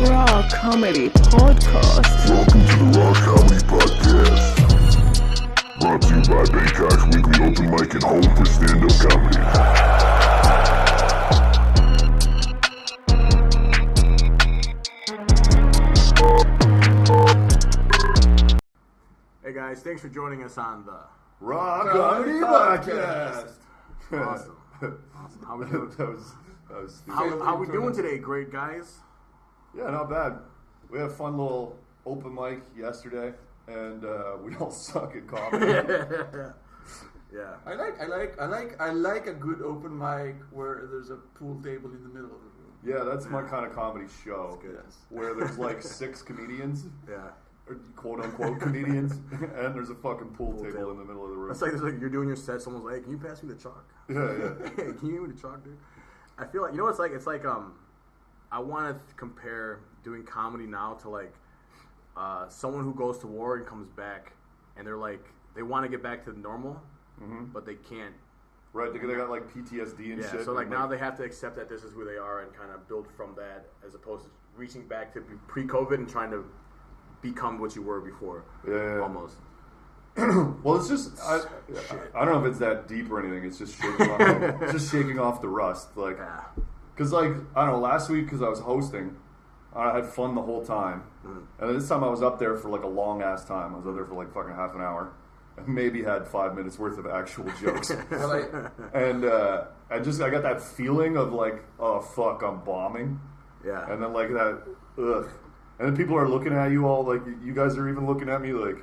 Raw Comedy Podcast. Welcome to the Raw Comedy Podcast. Brought to you by Bangkok's weekly open mic and home for stand-up comedy. Hey guys, thanks for joining us on the Raw Comedy Podcast. Awesome. How we doing? that was How we doing today, great guys? Yeah, not bad. We had a fun little open mic yesterday, and we all suck at comedy. Yeah. I like a good open mic where there's a pool table in the middle of the room. Yeah, that's my kind of comedy show. That's good. Where there's like 6 comedians, Yeah. or quote unquote comedians, and there's a fucking pool table in the middle of the room. It's like you're doing your set, someone's like, hey, can you pass me the chalk? Yeah. Hey, can you give me the chalk, dude? I feel like, you know what it's like? It's like, I want to compare doing comedy now to like, someone who goes to war and comes back, and they're like, they want to get back to the normal, but they can't. Right, they got like PTSD and shit. So like now they have to accept that this is who they are and kind of build from that, as opposed to reaching back to pre-COVID and trying to become what you were before. Yeah. Almost. Well, it's just I don't know if it's that deep or anything. It's just shaking off the rust, like, because like I don't know. Last week, because I was hosting, I had fun the whole time, and this time I was up there for like a long ass time. I was up there for like fucking half an hour, and maybe had 5 minutes worth of actual jokes. And I got that feeling of like, oh fuck, I'm bombing. Yeah. And then like that, ugh. And then people are looking at you all like, you guys are even looking at me like,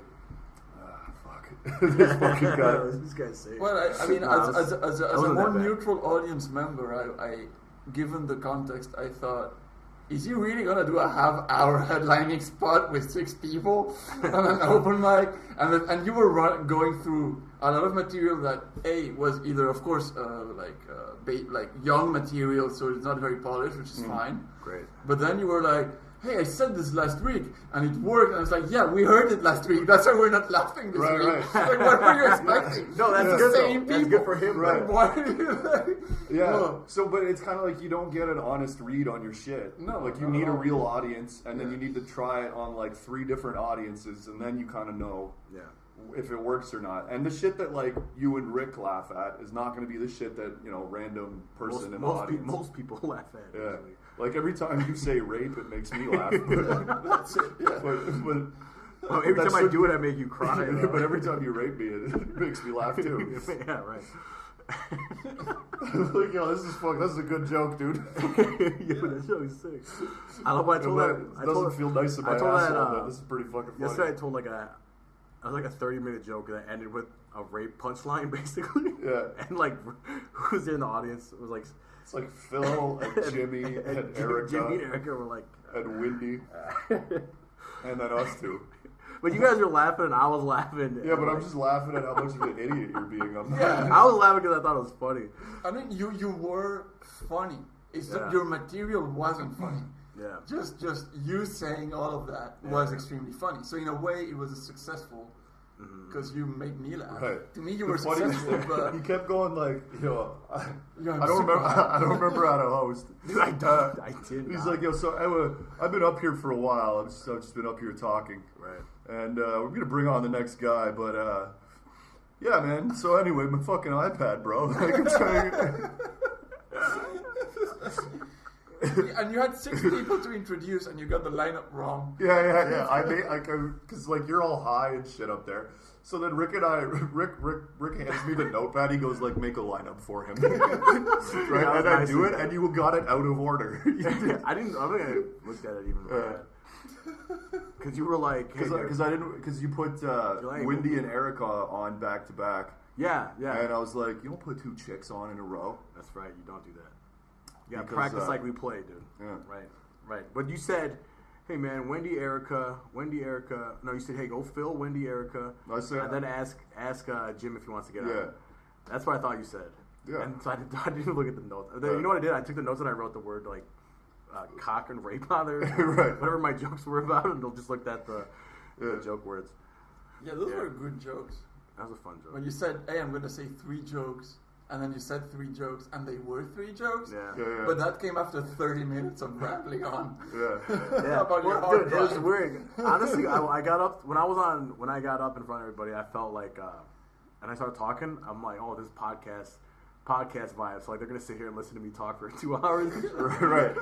fuck, this fucking guy. This guy's safe. Well, I mean, as a more bad. neutral audience member, I given the context, I thought, is he really gonna do a half-hour headlining spot with 6 people on an open mic? And you were going through a lot of material that was either, of course, like young material, so it's not very polished, which is fine. Great. But then you were like, hey, I said this last week, and it worked. And I was like, yeah, we heard it last week. That's why we're not laughing this week. Right. Like, what were you expecting? No, that's the good. same That's people. good for him. Right. Why are you like, Yeah. no. So, but it's kind of like you don't get an honest read on your shit. No, like you not need at a all. real audience, and then you need to try it on like 3 different audiences, and then you kind of know if it works or not. And the shit that like you and Rick laugh at is not going to be the shit that random person in the audience. Most people laugh at. Yeah. Usually. Like every time you say rape, it makes me laugh. But that's it. Yeah. But Well, every time I do it, I make you cry. but every time you rape me, it makes me laugh too. Yeah, right. Like, this is a good joke, dude. Yo, that show is sick. I love what I told that. It doesn't feel nice in my asshole, but this is pretty fucking funny. Yesterday I told like a 30-minute joke that ended with a rape punchline, basically. Yeah. And like, who was there in the audience? It was like, It's like Phil and Jimmy and Erica. Jimmy and Erica were like, and Wendy. And then us two. But you guys were laughing and I was laughing. Yeah, but I'm just laughing at how much of an idiot you're being. I was laughing because I thought it was funny. I mean, you were funny. It's Yeah. that your material wasn't funny. Yeah. Just you saying all of that was extremely funny. So in a way, it was a successful because you made me laugh. Right. To me, you The were funny successful, but he kept going like, I I'm don't super remember. happy. I don't remember how to host. Dude, I did. He's not. like, so I've been up here for a while. I've just been up here talking. Right. And we're gonna bring on the next guy, but yeah, man. So anyway, my fucking iPad, bro. Like, I'm trying. and you had 6 people to introduce, and you got the lineup wrong. Yeah. I made because like you're all high and shit up there. So then Rick hands me the notepad. He goes like, make a lineup for him, right? And I do it, and you got it out of order. I don't think I looked at it even. Because you were like, because you put like, Wendy and Erica on back to back. Yeah. And I was like, you don't put 2 chicks on in a row. That's right. You don't do that. You gotta Because, practice like we play, dude. Yeah. Right. But you said, hey man, Wendy, Erica. No, you said, hey, go Phil, Wendy, Erica. I said, and then ask Jim if he wants to get Yeah. out. That's what I thought you said. Yeah. And so I didn't look at the notes. You know what I did? I took the notes and I wrote the word like cock and rape on there. Right. Whatever my jokes were about, and they'll just looked at the joke words. Yeah, those were good jokes. That was a fun joke. When you said, hey, I'm going to say 3 jokes and then you said 3 jokes, and they were 3 jokes. Yeah. But that came after 30 minutes of rambling on. Yeah. About your Well, hard dude, it was drive. weird. Honestly, I got up when I got up in front of everybody. I felt like, and I started talking. I'm like, oh, this podcast vibe. So like they're gonna sit here and listen to me talk for 2 hours. Right.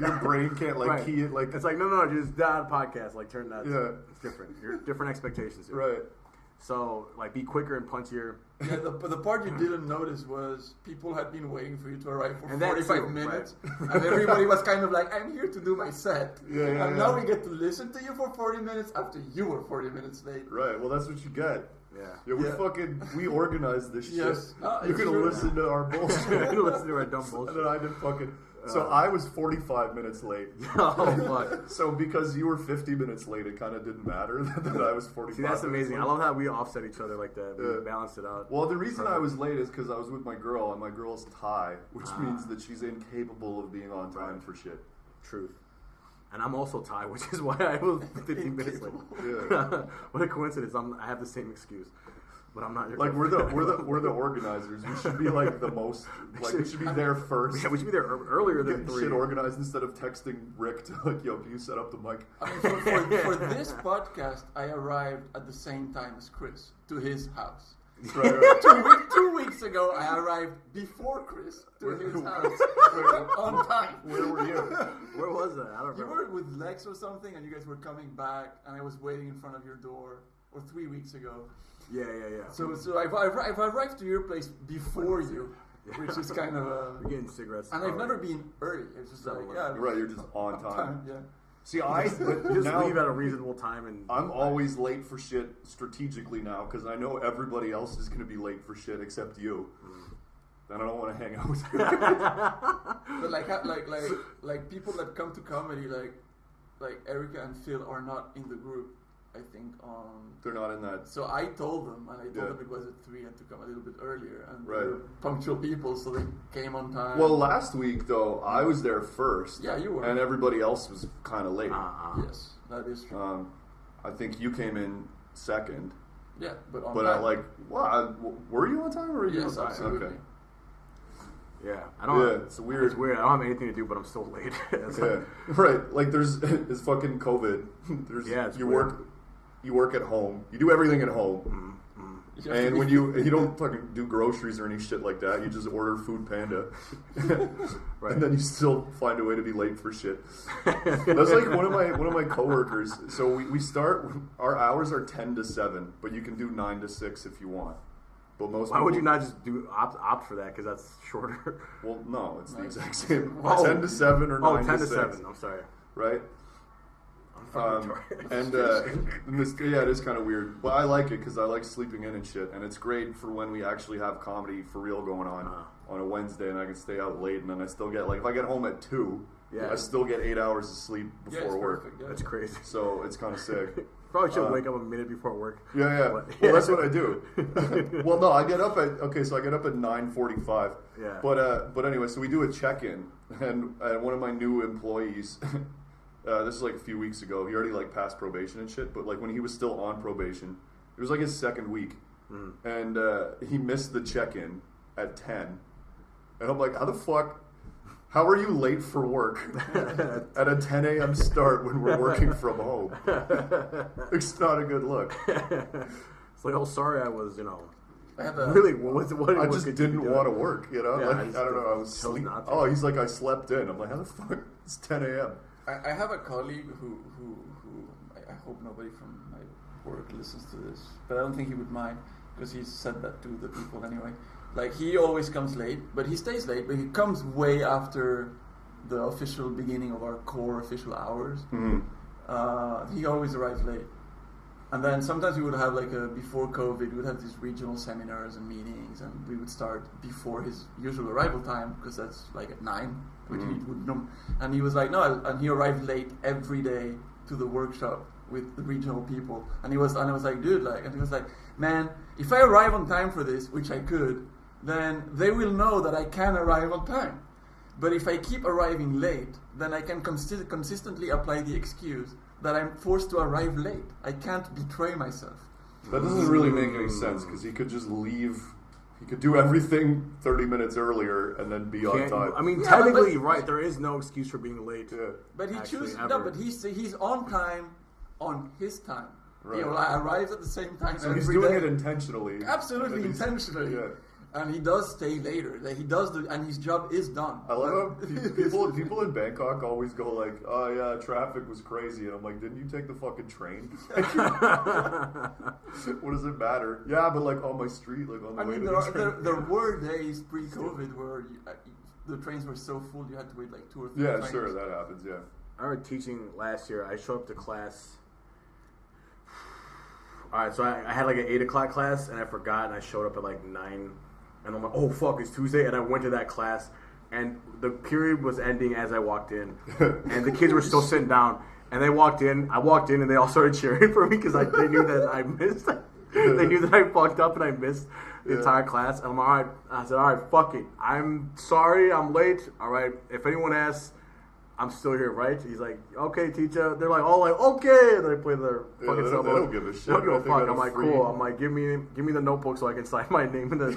Your brain can't like Right. key it like It's like no, just that podcast. Like turn that. Yeah. It's different. You're different expectations here. right. So like be quicker and punchier. Yeah, the part you didn't notice was people had been waiting for you to arrive for And that 45 too, minutes. And everybody was kind of like, I'm here to do my set. Yeah, and now we get to listen to you for 40 minutes after you were 40 minutes late. Right. Well, that's what you get. Yeah. We organized this shit. Yes. You It's can true. listen to our bullshit. You listen to our dumb And bullshit. then I did fucking. So I was 45 minutes late. Oh fuck. So because you were 50 minutes late, it kind of didn't matter that I was 45. See, that's minutes amazing. late. I love how we offset each other like that. Yeah. We balanced it out. Well, the reason I was late is because I was with my girl, and my girl's Thai, which means that she's incapable of being on time for shit. Truth. And I'm also Thai, which is why I was 15 minutes late. Yeah. What a coincidence! I have the same excuse, but I'm not your Like we're girlfriend. the organizers. We should be like the most like we should be there first. Yeah, we should be there earlier than Get 3. shit organized instead of texting Rick to like, yo, can you set up the mic? I mean, for this podcast, I arrived at the same time as Chris to his house. Right. 2 weeks ago, I arrived before Chris to his house on time. Where were you? Where was that? I don't You remember. were with Lex or something, and you guys were coming back, and I was waiting in front of your door, or 3 weeks ago. Yeah. So I've arrived to your place before you, which is kind of We're getting cigarettes. and I've never been early. It's just like, yeah, Right, you're just on time. Yeah. See, but Just now leave at a reasonable time and. I'm always late for shit strategically now because I know everybody else is going to be late for shit except you. And I don't want to hang out with you. But like people that come to comedy, like Erica and Phil are not in the group. I think They're not in that. So I told them, and I told Yeah. them it was at 3 and to come a little bit earlier, and Right. they were punctual people, so they came on time. Well, last week though, I was there first. Yeah, you were. And everybody else was kind of late. Yes, that is true. I think you came in second. Yeah, but on But time. were you on time or were you Yes, on time? absolutely. Okay. Yeah, I don't. Yeah, it's weird. It's weird. I don't have anything to do, but I'm still late. It's Yeah, right. Like there's it's fucking COVID. Yeah, it's you weird. work at home. You do everything at home. You have to And be- when you don't fucking do groceries or any shit like that, you just order Food Panda, Right. and then you still find a way to be late for shit. That's like one of my coworkers. So we start. Our hours are 10 to 7, but you can do 9 to 6 if you want. But most Why would people- you not just do opt for that? Because that's shorter. Well, no, it's the No. exact same. Oh. 10 to 7 or 9 Oh, 10 to 6, 7. I'm sorry. right? I'm fucking retarded. And it is kind of weird, but I like it because I like sleeping in and shit, and it's great for when we actually have comedy for real going on a Wednesday, and I can stay out late, and then I still get like if I get home at 2, Yeah. I still get 8 hours of sleep Yeah, before it's work, perfect. Yeah. That's crazy. so it's kind of sick. Probably should wake up a minute before work. Yeah. But- Well, that's what I do. Well, no, I get up at 9:45. Yeah. But anyway, so we do a check-in, and one of my new employees. This is like a few weeks ago. He already like passed probation and shit, but like when he was still on probation, it was like his second week, and he missed the check-in at 10, and I'm like, how are you late for work at a 10 a.m. start when we're working from home? It's not a good look. It's like, oh, sorry, I was, I had a, really. What I just didn't want to work, Yeah, like I I just don't know. I was chose sleep. not to. Oh, he's like, I slept in. I'm like, how the fuck? It's 10 a.m. I have a colleague who I hope nobody from my work listens to this, but I don't think he would mind because he said that to the people anyway. Like he always comes late, but he stays late, but he comes way after the official beginning of our core official hours. He always arrives late. And then sometimes we would have before COVID, we would have these regional seminars and meetings, and we would start before his usual arrival time because that's like at 9, which he would know. And he was like, no, and he arrived late every day to the workshop with the regional people. And I was like, dude, and he was like, man, if I arrive on time for this, which I could, then they will know that I can arrive on time. But if I keep arriving late, then I can consistently apply the excuse that I'm forced to arrive late. I can't betray myself. That doesn't really make any sense because he could just leave He could do everything 30 minutes earlier and then be on time. I mean, Yeah, technically, but- right? There is no excuse for being late. Yeah. But he actually, chooses ever. no. But he's on time on his time. Right. He arrives at the same time. So every he's doing day. it intentionally. Absolutely And he's- intentionally. Yeah. And he does stay later. He does and his job is done. I love how people in Bangkok always go like, "Oh yeah, traffic was crazy," and I'm like, "Didn't you take the fucking train? What does it matter?" Yeah, but like on my street, like on the I way mean, to the train. there were days pre-COVID where the trains were so full you had to wait like 2 or 3 Yeah, trains. sure, that happens. Yeah. I remember teaching last year. I showed up to class. All right, so I had like an 8 o'clock class, and I forgot, and I showed up at like 9. And I'm like, oh, fuck, it's Tuesday. And I went to that class, and the period was ending as I walked in. And the kids were still sitting down. And they walked in. I walked in, and they all started cheering for me because they knew that I missed. They knew that I fucked up and I missed the entire class. And I'm like, all right. I said, all right, fuck it. I'm sorry, I'm late. All right, if anyone asks, I'm still here, right? He's like, okay, teacher. They're like, all like, okay. And they play their fucking they cell don't phone. give a shit. They don't give I a think fuck. that's I'm like, free. cool. I'm like, give me the notebook so I can sign my name in the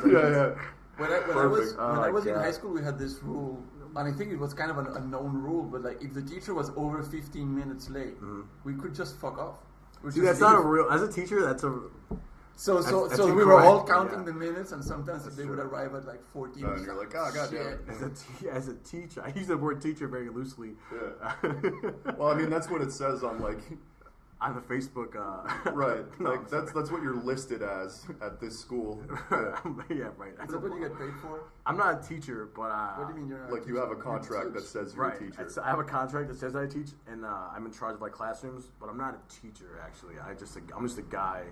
Yeah. When I was Oh, in God. high school, we had this rule, and I think it was kind of a known rule. But like, if the teacher was over 15 minutes late, we could just fuck off. We'd Dude, just that's not a leave. real. As a teacher, that's a. So that's we were all incorrect, counting yeah. the minutes, and sometimes they would true. arrive at like 14. And you're like, oh, goddamn. As a teacher, I use the word teacher very loosely. Yeah. Well, I mean, that's what it says on like. On the Facebook, Right, No, like I'm that's what you're listed as at this school. sorry. yeah, right. Is that what you get paid for? I'm not a teacher, but What do you mean you're not? Like you have a contract that says you're right. a teacher. I have a contract that says I teach, and I'm in charge of like classrooms, but I'm not a teacher actually. I'm just a guy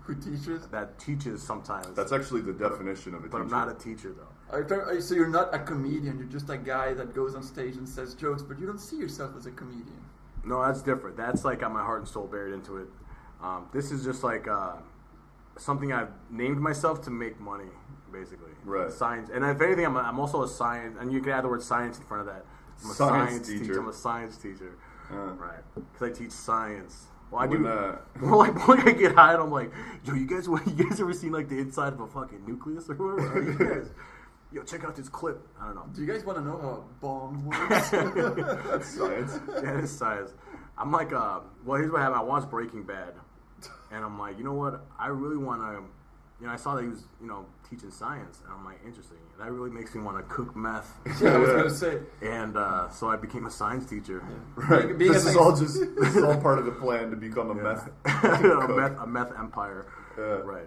Who teaches? that teaches sometimes. That's actually the definition of a but teacher. I'm not a teacher though. So you're not a comedian. You're just a guy that goes on stage and says jokes, but you don't see yourself as a comedian. No, that's different. That's like got my heart and soul buried into it. This is just like something I've named myself to make money, basically. Right. Science, and if anything, I'm also a science, and you can add the word science in front of that. I'm a Science teacher. I'm a science teacher. Uh. Right. Because I teach science. Well, I When, do. More like I get high, and I'm like, yo, you guys ever seen like the inside of a fucking nucleus or whatever? Are you guys? Yo, check out this clip. I don't know. Do you guys want to know how a bomb works? That's science. Yeah, it is science. I'm like, well, here's what happened. I watched Breaking Bad, and I'm like, you know what? I really want to, I saw that he was, teaching science, and I'm like, interesting. And that really makes me want to cook meth. Yeah, I was gonna say. And so I became a science teacher. Right. Being This a is nice- all part of the plan to become a meth. a meth empire. Yeah. Right.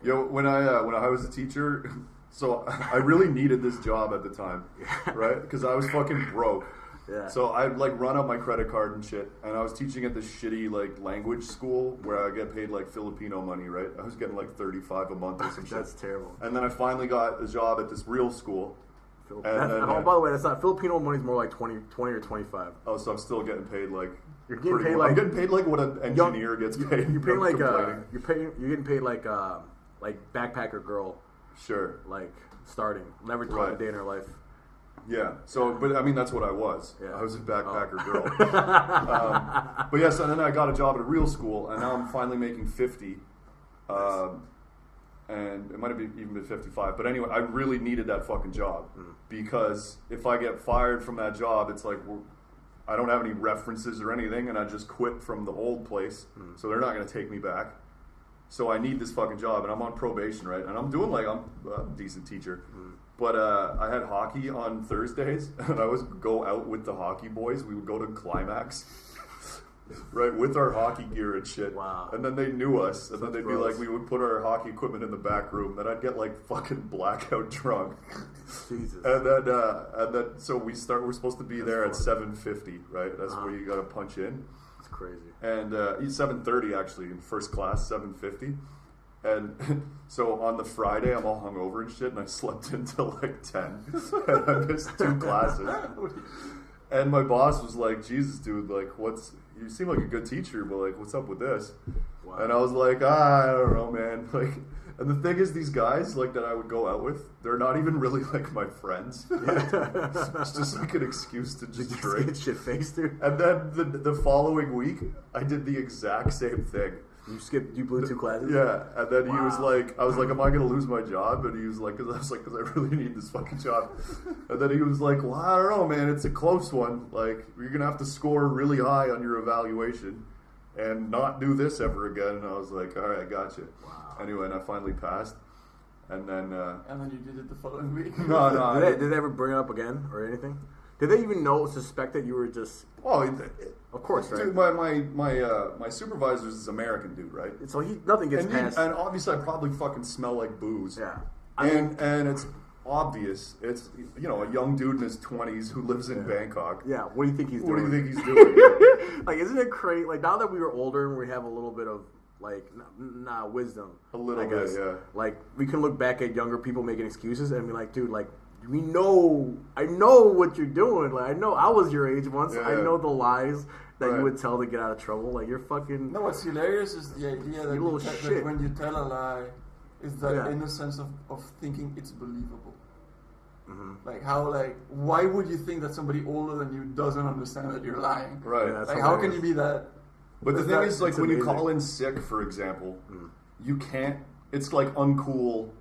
Yo, when I was a teacher, so I really needed this job at the time, right? Because I was fucking broke. Yeah. So I'd like run up my credit card and shit, and I was teaching at this shitty like language school where I get paid like Filipino money, right? I was getting like $35 a month or some shit. That's terrible. And then I finally got a job at this real school. And then, By the way, that's not Filipino money's more like 20 or 25. Oh, so I'm still getting paid like. You're getting pretty paid well. like- I'm getting paid like what an engineer gets paid. You're paying like complaining. you're getting paid like backpacker girl, Sure. like starting, never taught Right. a day in her life. Yeah. So, but I mean, that's what I was. Yeah. I was a backpacker Oh. girl. But yes, and then I got a job at a real school, and now I'm finally making 50. And it might have even been 55. But anyway, I really needed that fucking job because if I get fired from that job, it's like I don't have any references or anything, and I just quit from the old place, so they're not going to take me back. So I need this fucking job, and I'm on probation, right? And I'm doing like I'm a decent teacher. But I had hockey on Thursdays, and I would go out with the hockey boys. We would go to Climax, right, with our hockey gear and shit. Wow. And then they knew us, and then they'd be gross. like, we would put our hockey equipment in the back room. Then I'd get like fucking blackout drunk, Jesus. and then so we're supposed to be there at 7:50, right? That's where you got to punch in. It's crazy. And 7:30 actually in first class, 7:50. And so on the Friday, I'm all hungover and shit, and I slept until like 10, and I missed 2 classes. And my boss was like, "Jesus, dude, like, you seem like a good teacher, but like, what's up with this?" Wow. And I was like, I don't know, man. Like, and the thing is, these guys like that I would go out with, they're not even really like my friends. It's just like an excuse to just drink. Get shit faced, dude. And then the following week, I did the exact same thing. You blew 2 classes? Yeah, and then he was like, I was like, am I going to lose my job? And he was like, because I really need this fucking job. And then he was like, well, I don't know, man, it's a close one. Like, you're going to have to score really high on your evaluation and not do this ever again. And I was like, all right, gotcha. Wow. Anyway, and I finally passed. And then you did it the following week. No. Did they ever bring it up again or anything? Did they even suspect that you were just? Oh, of course, right? Dude, my supervisor is this American dude, right? So nothing gets past. And obviously, I probably fucking smell like booze. Yeah. And it's obvious. It's a young dude in his 20s who lives in Bangkok. Yeah. What do you think he's doing? What do you think he's doing? Like, isn't it crazy? Like, now that we were older and we have a little bit of like wisdom, a little bit, yeah. Like, we can look back at younger people making excuses and be like, dude, like. I know what you're doing. Like, I know I was your age once. Yeah. I know the lies that you would tell to get out of trouble. Like, you're fucking. No, what's hilarious is the idea that, that when you tell a lie, is that innocence of thinking it's believable. Mm-hmm. Like, why would you think that somebody older than you doesn't understand that you're lying? Right. Yeah, like, how can you be that? But the thing is, like, when you call in sick, for example, you can't. It's like uncool.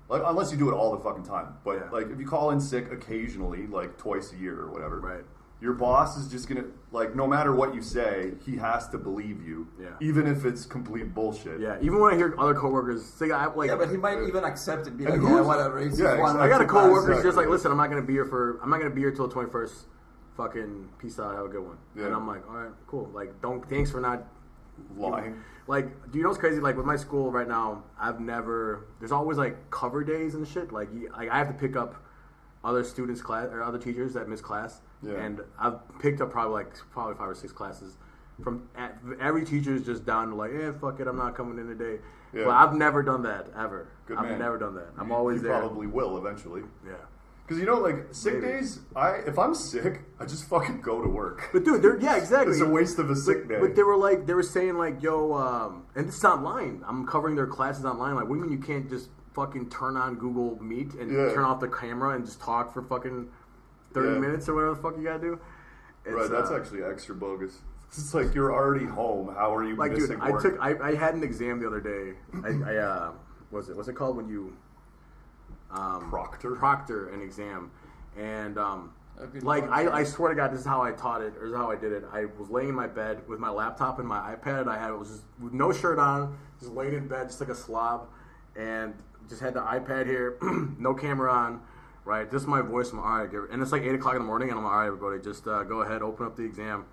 Like, unless you do it all the fucking time. But, like, if you call in sick occasionally, like, twice a year or whatever, right? Your boss is just going to, like, no matter what you say, he has to believe you. Yeah. Even if it's complete bullshit. Yeah. Even when I hear other coworkers say, but he might even accept it. Be like, whatever. I got a coworker who's just like, listen, I'm not going to be here till the 21st. Fucking peace out. Have a good one. Yeah. And I'm like, all right, cool. Like, thanks for not lying. Like, do you know what's crazy? Like, with my school right now, there's always, like, cover days and shit. Like, I have to pick up other students' class, or other teachers that miss class. Yeah. And I've picked up probably 5 or 6 classes. Every teacher is just down to, like, fuck it, I'm not coming in today. Yeah. But I've never done that, ever. I've never done that. I'm always there. You probably will eventually. Yeah. Because, like, sick days, if I'm sick, I just fucking go to work. But, dude, exactly. It's a waste of a sick day. But they were saying, like, yo, and it's online. I'm covering their classes online. Like, what do you mean you can't just fucking turn on Google Meet and turn off the camera and just talk for fucking 30 minutes or whatever the fuck you gotta do? Right, that's actually extra bogus. It's like, you're already home. How are you missing work? I had an exam the other day. What's it called when you... Proctor an exam, and I swear to God, this is how I taught it, or this is how I did it. I was laying in my bed with my laptop and my iPad. I was just with no shirt on, just laying in bed, just like a slob, and just had the iPad here, no camera on. Right, this is my voice. I'm all right, and it's like 8 o'clock in the morning, and I'm all right, everybody, just go ahead, open up the exam.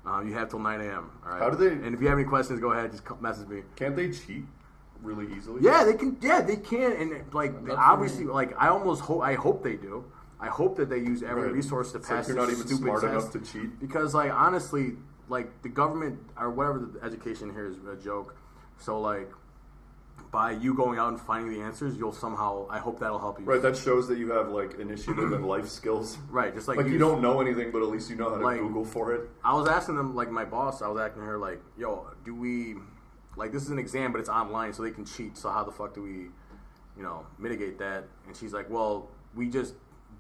You have till 9 a.m. All right. How do they? And if you have any questions, go ahead, just message me. Can't they cheat really easily? Yeah, they can. Yeah, they can. And like, obviously, like, I hope they do. I hope that they use every resource to pass. You're not even smart enough to cheat. Because, like, honestly, like, the government or whatever, the education here is a joke. So, like, by you going out and finding the answers, you'll somehow. I hope that'll help you. Right. That shows that you have, like, initiative and life skills. Right. Just like you don't know anything, but at least you know how to, like, Google for it. I was asking them, like, my boss. I was asking her, like, yo, do we? Like, this is an exam, but it's online, so they can cheat. So how the fuck do we, mitigate that? And she's like, well, we just,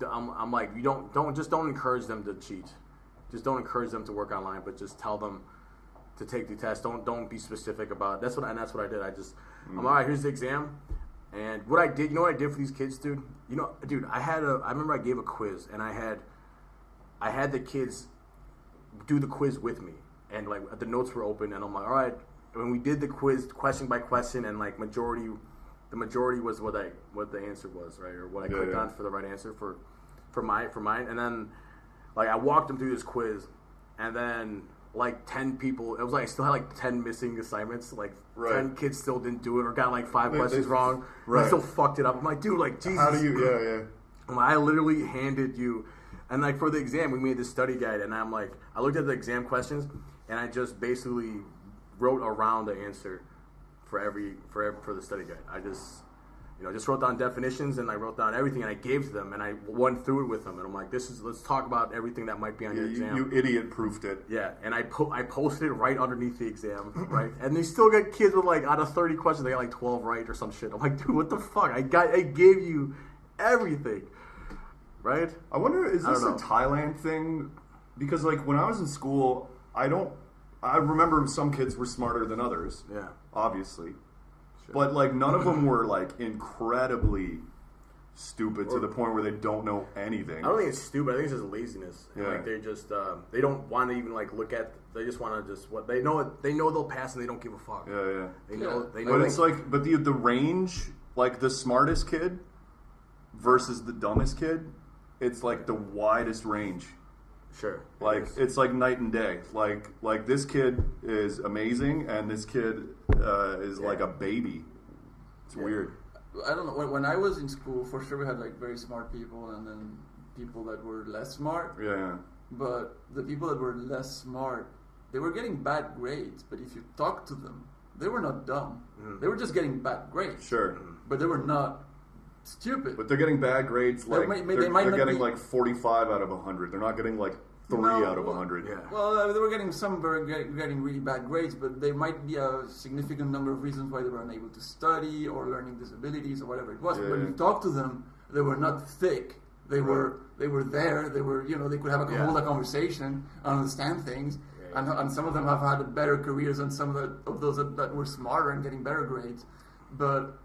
I'm like, you don't encourage them to cheat. Just don't encourage them to work online, but just tell them to take the test. Don't be specific about it. That's what I did. I'm all right, here's the exam. And what I did, you know what I did for these kids, dude? Dude, I remember I gave a quiz, and I had the kids do the quiz with me. And, like, the notes were open, and I'm like, all right. When we did the quiz question by question, and, like, the majority was what the answer was, right, or what I clicked on for the right answer for mine, and then, like, I walked them through this quiz, and then, like, 10 people, it was like I still had like 10 missing assignments, like 10 kids still didn't do it or got like 5 questions wrong. Right. I still fucked it up. I'm like, dude, like, Jesus. How do you? I'm like, I literally handed you, and, like, for the exam we made this study guide, and I'm like, I looked at the exam questions, and I just basically wrote around the answer for the study guide. I just wrote down definitions, and I wrote down everything, and I gave to them, and I went through it with them, and I'm like, let's talk about everything that might be on your exam. You idiot proofed it. Yeah, and I posted it right underneath the exam, right? And they still got kids with, like, out of 30 questions, they got like 12 right or some shit. I'm like, dude, what the fuck? I gave you everything, right? I wonder, is this a Thailand thing? Because, like, when I was in school, I remember some kids were smarter than others. Yeah. Obviously. Sure. But, like, none of them were, like, incredibly stupid to the point where they don't know anything. I don't think it's stupid. I think it's just laziness. And, Yeah. like, they just they don't want to even like look at. They just want to just what they know. They know they'll pass and they don't give a fuck. Yeah. They know. Yeah. They know. But it's like, but the range, like the smartest kid versus the dumbest kid, it's like the widest range. Sure. Like it's like night and day. Like this kid is amazing, and this kid is like a baby. It's weird. I don't know. When I was in school, for sure we had like very smart people, and then people that were less smart. Yeah. But the people that were less smart, they were getting bad grades. But if you talk to them, they were not dumb. They were just getting bad grades. Sure. But they were not stupid. But they're getting bad grades. Like they they're might not getting be- like 45 out of 100. They're not getting like 3 No, out of well, 100. Yeah. Well, they were getting getting really bad grades, but there might be a significant number of reasons why they were unable to study or learning disabilities or whatever it was. Yeah, When yeah. you talk to them, they were not thick. They were there. They were they could have hold a conversation, understand things, and some of them have had better careers than some of those that were smarter and getting better grades. But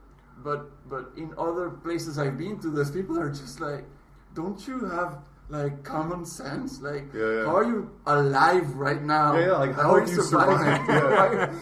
in other places I've been to, those people are just like, don't you have like common sense? Like, Yeah. how are you alive right now? Yeah, like, how have you survived? Yeah.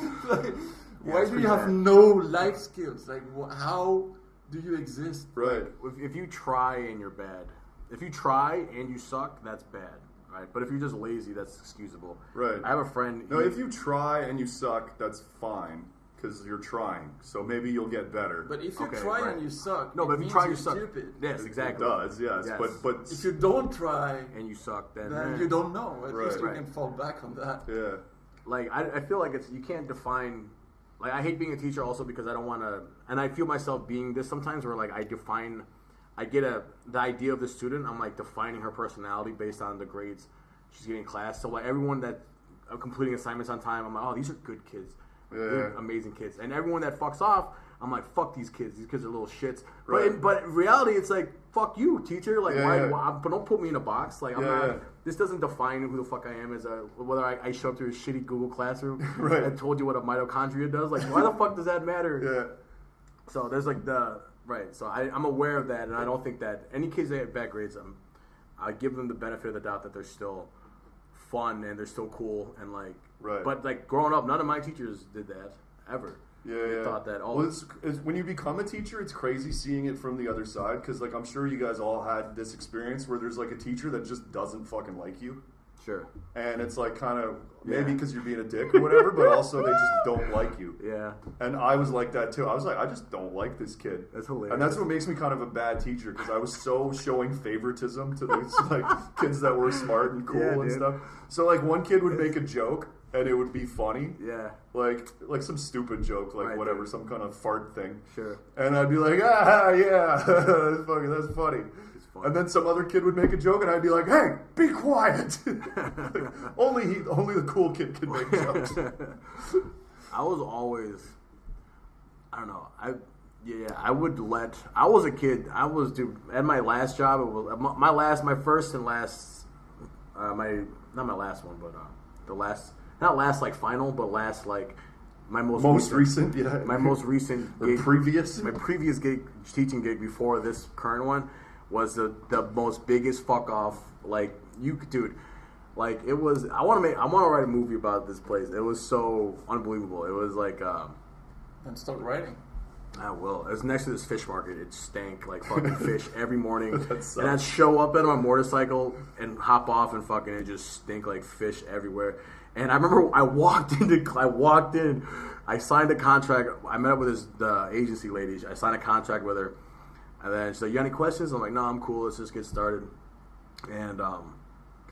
Why it's do pretty you have bad. no life skills? Like, how do you exist? Right. If you try and you're bad, if you try and you suck, that's bad, right? But if you're just lazy, that's excusable. Right. I have a friend. No, if you try and you suck, that's fine because you're trying. So maybe you'll get better. But if you Okay, try right. and you suck, No, but it if you means try, you're you suck. stupid. Yes, exactly. It does, yes. Yes. But If you don't try, And you suck, then you don't know. At Right. least you Right. can fall back on that. yeah. Like I feel like you can't define. Like I hate being a teacher also because I don't want to, and I feel myself being this sometimes where like I get the idea of the student. I'm like defining her personality based on the grades she's getting in class. So like everyone that completing assignments on time, I'm like, oh, these are good kids, they're amazing kids. And everyone that fucks off, I'm like, fuck these kids. These kids are little shits. Right. But in reality, it's like, fuck you, teacher. Like, Yeah. but don't put me in a box. Like, I'm Yeah, not. yeah. This doesn't define who the fuck I am as whether I show up to a shitty Google Classroom Right. and told you what a mitochondria does. Like, why the fuck does that matter? Yeah. So there's like right. So I'm aware of that, and I don't think that any kids that have bad grades, I give them the benefit of the doubt that they're still fun and they're still cool and like. Right. But like growing up, none of my teachers did that ever. They thought that. Well, it's when you become a teacher, it's crazy seeing it from the other side because, like, I'm sure you guys all had this experience where there's like a teacher that just doesn't fucking like you, Sure. and it's like kind of maybe Yeah. because you're being a dick or whatever, but also they just don't like you. Yeah. And I was like that too. I was like, I just don't like this kid. That's hilarious. And that's what makes me kind of a bad teacher because I was so showing favoritism to these like kids that were smart and cool Yeah, and dude. stuff. So like one kid would make a joke and it would be funny. Yeah. Like some stupid joke, like Right, whatever, dude. some kind of fart thing. Sure. And I'd be like, yeah, that's funny. It's funny. And then some other kid would make a joke, and I'd be like, hey, be quiet. only the cool kid can make jokes. I was always, I don't know. I would let. I was a kid. At my last job. It was my first and last. Not my last one, but the last. Not last like final, but last like my most recent, yeah. My most recent Or gig, previous. My previous teaching gig before this current one was the most biggest fuck off. Like dude. Like it was. I want to write a movie about this place. It was so unbelievable. It was like. And start writing. I will. It was next to this fish market. It stank like fucking fish every morning. That sucks. And I'd show up on my motorcycle and hop off and fucking it just stink like fish everywhere. And I remember I walked in. I signed a contract. I met up with the agency lady. I signed a contract with her. And then she's like, you got any questions? I'm like, no, I'm cool. Let's just get started. And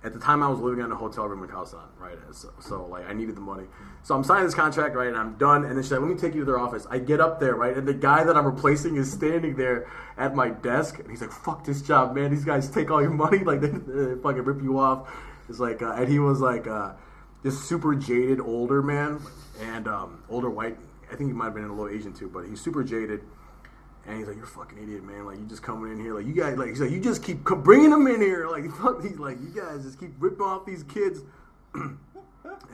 at the time I was living in a hotel room in Khaosan, right? So like I needed the money. So I'm signing this contract, right? And I'm done. And then she's like, let me take you to their office. I get up there, right? And the guy that I'm replacing is standing there at my desk. And he's like, fuck this job, man. These guys take all your money. Like they fucking rip you off. It's like, and he was like this super jaded older man and older white. I think he might have been a little Asian too, but he's super jaded. And he's like, you're a fucking idiot, man. Like, you just coming in here. Like, you guys, like, he's like, you just keep bringing them in here. Like, fuck, he's like, you guys just keep ripping off these kids.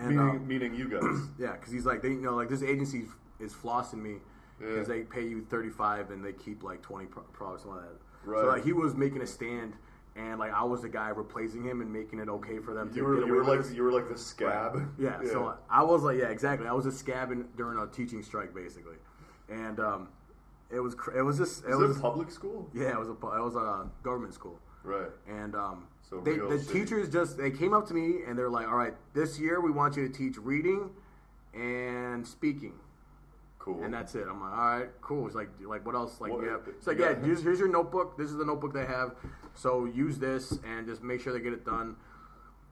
And, meaning you guys. Yeah, because he's like, this agency is flossing me because they pay you $35 and they keep like 20 products and all that. Right. So like he was making a stand, and like I was the guy replacing him and making it okay for them to You were get away with like this. you were like the scab. Right. Yeah, so I was like, exactly. I was a scab during a teaching strike basically, and it was just it was a public school. Yeah, it was a government school. Right. And So the teachers they came up to me and they're like, all right, this year we want you to teach reading and speaking. Cool. And that's it. I'm like, all right, cool. It's like what else? Like, What- yeah. It's like, yeah, here's your notebook. This is the notebook they have. So use this and just make sure they get it done.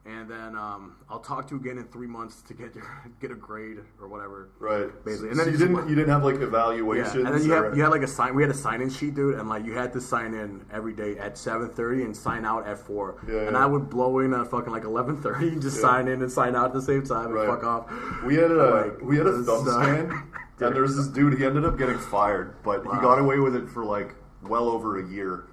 And then I'll talk to you again in 3 months to get a grade or whatever. Right. Basically. And then you didn't have like evaluations. Yeah. And then you had like we had a sign-in sheet, dude, and like you had to sign in every day at 7:30 and sign out at 4. Yeah, and I would blow in at fucking like 11:30 and just sign in and sign out at the same time and fuck off. We had a thumb scan. And there was this dude, he ended up getting fired, but he got away with it for like well over a year.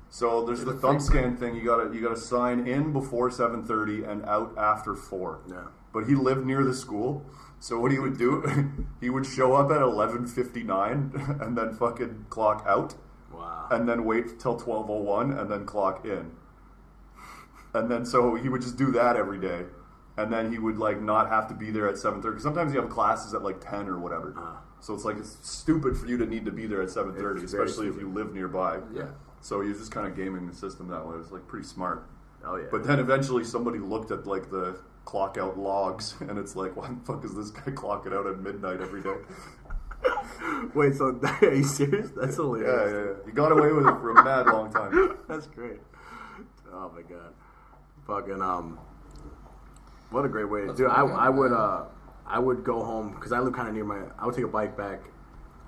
So there's the thumb scan thing. You gotta sign in before 7:30 and out after 4. Yeah. But he lived near the school, so what he would do, he would show up at 11:59 and then fucking clock out. Wow. And then wait till 12:01 and then clock in. And then so he would just do that every day. And then he would like not have to be there at 7:30. Sometimes you have classes at like 10 or whatever. So it's like it's stupid for you to need to be there at 7:30, especially if you live nearby. Yeah. So you're just kind of gaming the system that way. It was like pretty smart. Oh yeah. But then eventually somebody looked at like the clock out logs, and it's like, why the fuck is this guy clocking out at midnight every day? Wait, so are you serious? That's hilarious. Yeah. He got away with it for a mad long time. That's great. Oh my god. Fucking what a great way to do it. I would go home because I live kind of near I would take a bike back.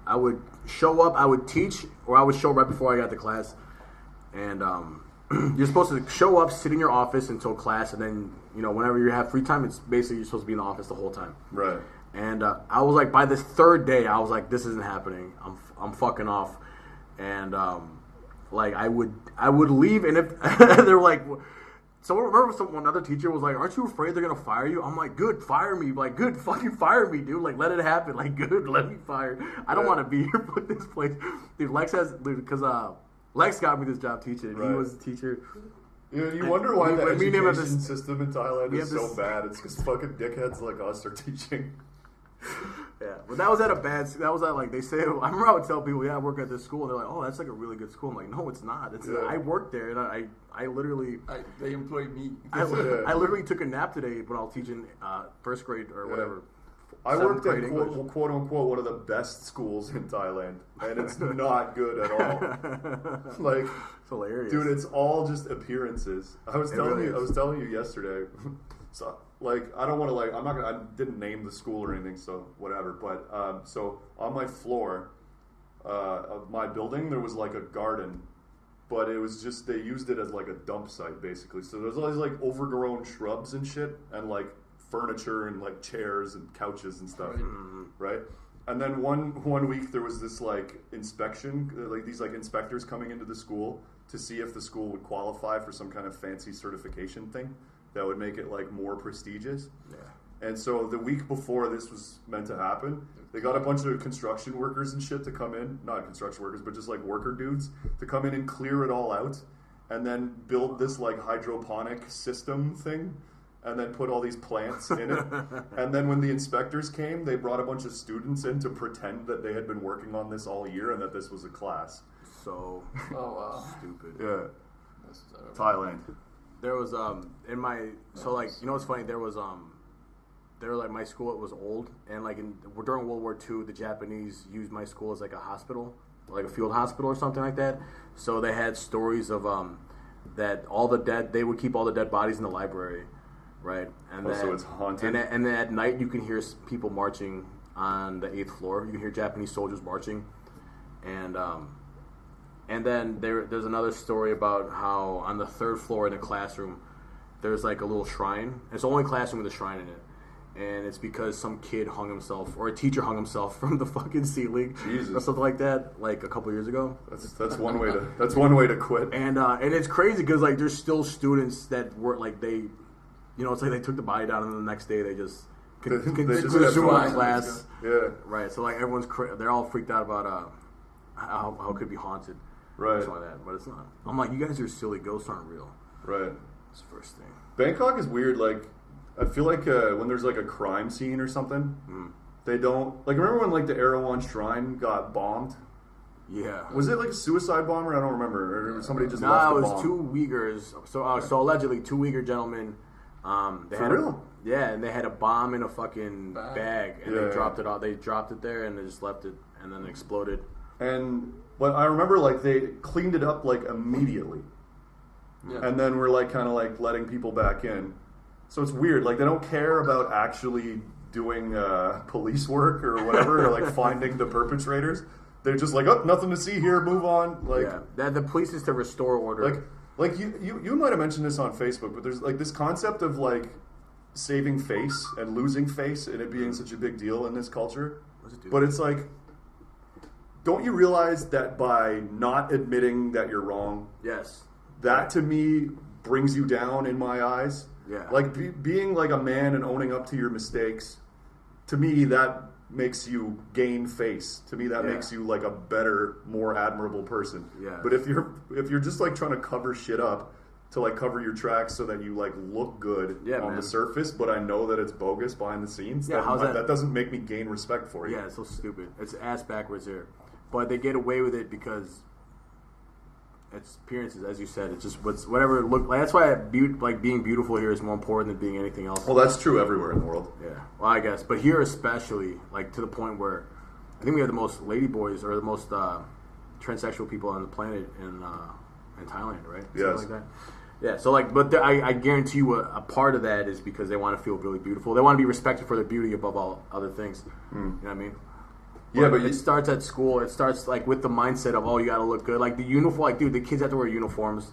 I would show up, I would teach, or I would show right before I got to class. And you're supposed to show up, sit in your office until class, and then, whenever you have free time, it's basically you're supposed to be in the office the whole time. Right. And I was like, by the third day, I was like, this isn't happening. I'm fucking off. And like I would leave, and if they're like, so I remember one other teacher was like, aren't you afraid they're gonna fire you? I'm like, good, fire me. Like, good, fucking fire me, dude. Like, let it happen. Like, good, let me fire. I don't want to be here for this place. Dude, because Lex got me this job teaching. Right. He was a teacher. You wonder why the education system in Thailand is so bad. It's because fucking dickheads like us are teaching. Yeah, but that was like, they say, I remember I would tell people, yeah, I work at this school, and they're like, oh, that's like a really good school. I'm like, no, it's not. I worked there, and I literally... they employed me. I literally took a nap today when I was teaching first grade or whatever. I worked at quote unquote one of the best schools in Thailand, and it's not good at all. Like, it's hilarious, dude. It's all just appearances. I was telling you yesterday. So, like, I don't want to I didn't name the school or anything, so whatever. But so on my floor of my building, there was like a garden, but it was just they used it as like a dump site basically. So there's all these like overgrown shrubs and shit, and like furniture and like chairs and couches and stuff, right? And then one week there was this like inspection, like these like inspectors coming into the school to see if the school would qualify for some kind of fancy certification thing that would make it like more prestigious. Yeah. And so the week before this was meant to happen, they got a bunch of construction workers and shit to come in, not construction workers, but just like worker dudes to come in and clear it all out and then build this like hydroponic system thing. And then put all these plants in it. And then when the inspectors came, they brought a bunch of students in to pretend that they had been working on this all year and that this was a class. So stupid. Yeah. Thailand. There was in my what's funny, there was like my school, it was old, and like during World War II, the Japanese used my school as like a hospital, like a field hospital or something like that. So they had stories of that they would keep all the dead bodies in the library. Right, and so it's haunted. And then at night you can hear people marching on the 8th floor. You can hear Japanese soldiers marching, and then there's another story about how on the 3rd floor in a classroom there's like a little shrine. It's the only classroom with a shrine in it, and it's because some kid hung himself or a teacher hung himself from the fucking ceiling or something like that, like a couple years ago. That's one way to quit. And it's crazy because like there's still students that were like they You know, it's like they took the body down, and the next day they just They consume fine. a class. Yeah. Right. So like everyone's they're all freaked out about how it could be haunted. Right. Something like that, but it's not. I'm like, you guys are silly. Ghosts aren't real. Right. That's the first thing. Bangkok is weird. Like, I feel like when there's like a crime scene or something, they don't like. Remember when like the Erewhon Shrine got bombed? Yeah. Was it like a suicide bomber? I don't remember. Or somebody just No, left it the was bomb. two Uyghurs. So allegedly, two Uyghur gentlemen. They For had real? Yeah, and they had a bomb in a fucking bag, and Yeah. they dropped it out. They dropped it there, and they just left it, and then it exploded. But I remember like they cleaned it up like immediately, Yeah. and then we're like kind of like letting people back in. So it's weird. Like they don't care about actually doing police work or whatever, or like finding the perpetrators. They're just like, oh, nothing to see here. Move on. Like, yeah, the police is to restore order. like you might have mentioned this on Facebook, but there's like this concept of like saving face and losing face, and it being such a big deal in this culture. What's it do? But it's like, don't you realize that by not admitting that you're wrong, Yes. that to me brings you down in my eyes? Yeah. Like being like a man and owning up to your mistakes, to me that makes you gain face. To me that Yeah. makes you like a better, more admirable person. Yeah. But if you're just like trying to cover shit up to like cover your tracks so that you like look good Yeah, on man. the surface, but I know that it's bogus behind the scenes, Yeah, then how's that- that doesn't make me gain respect for you. Yeah, it's so stupid. It's ass backwards here. But they get away with it because it's appearances, as you said. It's just whatever it look like. That's why being beautiful here is more important than being anything else. Well, that's true everywhere in the world. Yeah, well, I guess, but here especially, like to the point where I think we have the most ladyboys or the most transsexual people on the planet in Thailand, right? Something Yes. like that. Yeah. So like, but I guarantee you a part of that is because they want to feel really beautiful. They want to be respected for their beauty above all other things. You know what I mean? Yeah, but it starts at school. It starts like with the mindset of, oh, you got to look good. Like the uniform, like dude, the kids have to wear uniforms,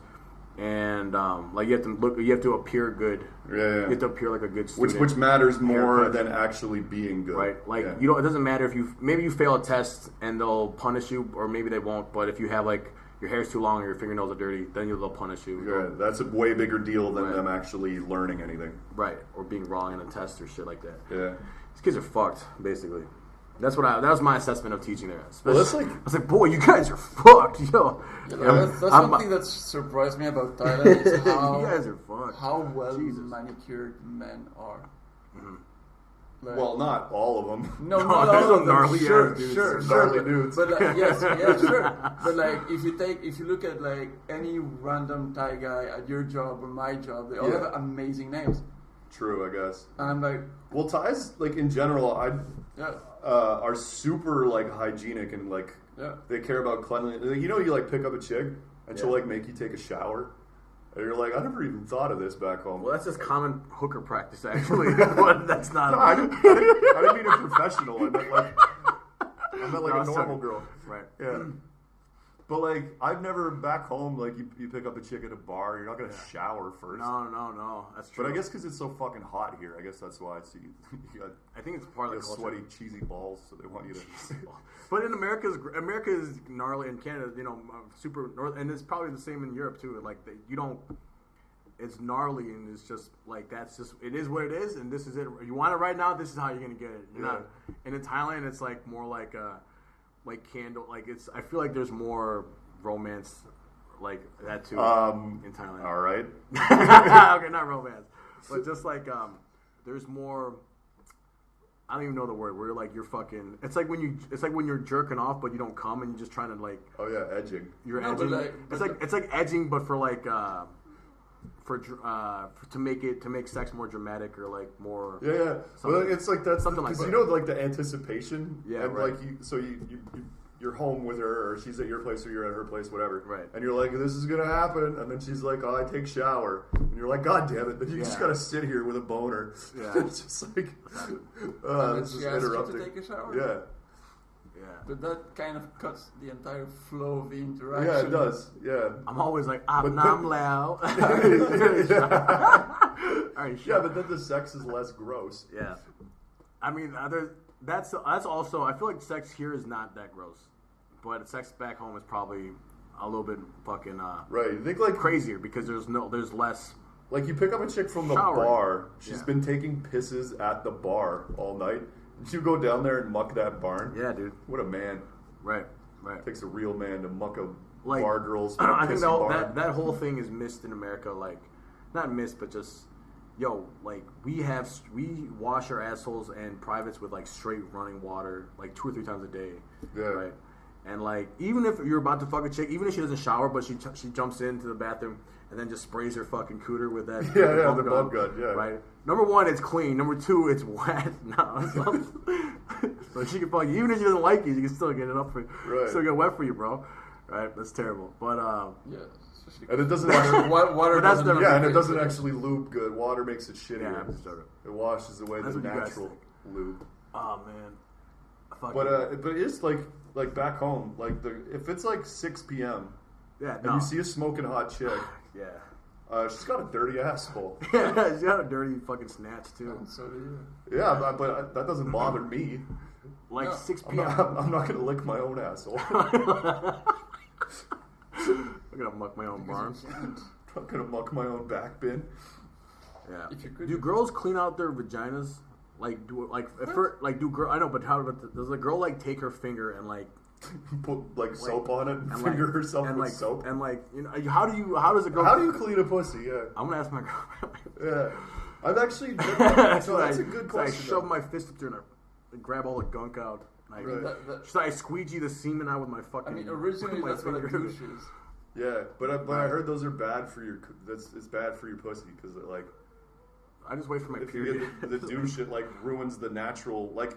and like you have to appear good. Yeah. You have to appear like a good student. Which matters more Haircut. than actually being good. Right, like Yeah. you don't. It doesn't matter if maybe you fail a test and they'll punish you, or maybe they won't. But if you have like your hair's too long or your fingernails are dirty, then they'll punish you. Yeah, that's a way bigger deal than Right. them actually learning anything. Right, or being wrong in a test or shit like that. Yeah. These kids are fucked, basically. That was my assessment of teaching there. Well, that's like- I was like, boy, you guys are fucked, yo. Yeah, that's something that surprised me about Thailand is how, You guys are fucked. how well Jesus. manicured men are. Like, Well, not all of them. no, No, not there's all some of them. gnarly Sure, ass dudes. sure, Some sure. gnarly But, dudes. but like, yes, yeah, sure. But like, if you look at like any random Thai guy at your job or my job, they all Yeah. have amazing names. True, I guess. And I'm like, Well, Thais, like in general, yeah, are super like hygienic and like yeah. they care about cleanliness. Like, you know, you like pick up a chick and she'll Yeah. like make you take a shower, and you're like, I never even thought of this back home. Well, that's just common hooker practice, actually. But that's not. No, I didn't mean a professional. I meant like No, a sorry. normal girl. Right. Yeah. But like, I've never back home. Like, you pick up a chick at a bar. You're not gonna shower first. No. That's true. But I guess because it's so fucking hot here, I guess that's why. So you got I think it's part of the culture. sweaty, cheesy balls, so they want you to. But in America is gnarly, and Canada, super north, and it's probably the same in Europe too. Like you don't, it's gnarly, and it's just like that's just it is what it is, and this is it. You want it right now, this is how you're gonna get it. You're not. And in Thailand, it's like more like candle. Like it's. I feel like there's more romance, like that too in Thailand. All right. Okay, not romance, but just like there's more. I don't even know the word. Where you're fucking. It's like when you're jerking off, but you don't come, and you're just trying to like. Oh yeah, edging. You're No, but edging. It's like edging, but for like to make sex more dramatic or like more. Yeah. Well, Something- it's like that's something like because that. you know like the anticipation. Yeah, And right. like you're home with her, or she's at your place, or you're at her place, whatever. Right. And you're like, this is gonna happen, and then she's like, oh, I take shower, and you're like, God damn it! But you just Yeah. gotta sit here with a boner. Yeah. It's just like, And this is she asks you to interrupting. take a shower. Yeah. Yeah. But that kind of cuts the entire flow of the interaction. Yeah, it does. Yeah. I'm always like, But- I'm loud. All right, Yeah, but then the sex is less gross. yeah. I mean, that's also. I feel like sex here is not that gross, but sex back home is probably a little bit fucking Right. You think like crazier because there's less Like, you pick up a chick from the Showering. bar. She's Yeah. been taking pisses at the bar all night. And you go down there and muck that barn. Yeah, dude. What a man. Right. It takes a real man to muck a Like, bar girl's I think pissy barn. that whole thing is missed in America. Like, not missed, but just, like we wash our assholes and privates with like straight running water, like 2 or 3 times a day. Yeah. Right. And like, even if you're about to fuck a chick, even if she doesn't shower, but she jumps into the bathroom and then just sprays her fucking cooter with that. the bub gun. Yeah. Right. Number 1, it's clean. Number 2, it's wet. No, so she can fuck you. Even if she doesn't like you, she can still get it up for you. Right. Still get wet for you, bro. Right. That's terrible. But Yeah. And it doesn't actually, Water But that's doesn't the- and it fix doesn't it. actually lube good. Water makes it shittier. yeah, I'm just joking. It washes away That's the what you guys natural think. lube. Oh man. Fuck But it's like back home, like if it's like 6 p.m. yeah, and you see a smoking hot chick, yeah. she's got a dirty asshole. Yeah, she's got a dirty fucking snatch too. And so do you. Yeah, but that doesn't bother me. Like No, 6 I'm p.m. not gonna lick my own asshole. I'm gonna muck my own barn. I'm not gonna muck my own back bin. Yeah. If you could- Do girls clean out their vaginas? Like do girl? I know, but does a girl like take her finger and like Put like soap on it and and finger like, herself and with like soap. and like how does a girl? How do you clean a pussy? Yeah. I'm gonna ask my girl. Yeah. I've actually. That's So what that's I, a good so I question. shove my fist up there and I grab all the gunk out. Like, Right. so I squeegee the semen out with my fucking. I mean, originally my that's what a finger. douche is. Yeah, but I heard those are bad for your. It's bad for your pussy because like I just wait for my if you period. get the douche, it like ruins the natural like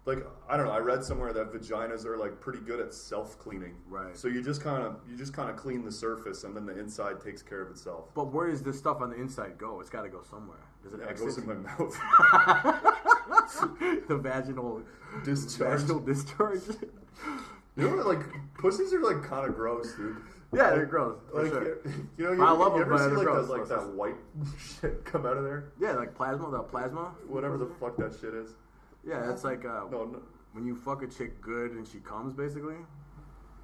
I don't know. I read somewhere that vaginas are like pretty good at self cleaning. Right. So you just kind of clean the surface and then the inside takes care of itself. But where does this stuff on the inside go? It's got to go somewhere. Does it Yeah, it exit? goes in my mouth. The vaginal Discharge. discharge. You know what? Like pussies are like kind of gross, dude. Yeah, they're gross. For Like sure. you know, I love you them, ever but see they're like gross. that, like that white shit come out of there? Yeah, like plasma. Whatever the fuck that shit is. Yeah, it's like No. when you fuck a chick good and she comes, basically.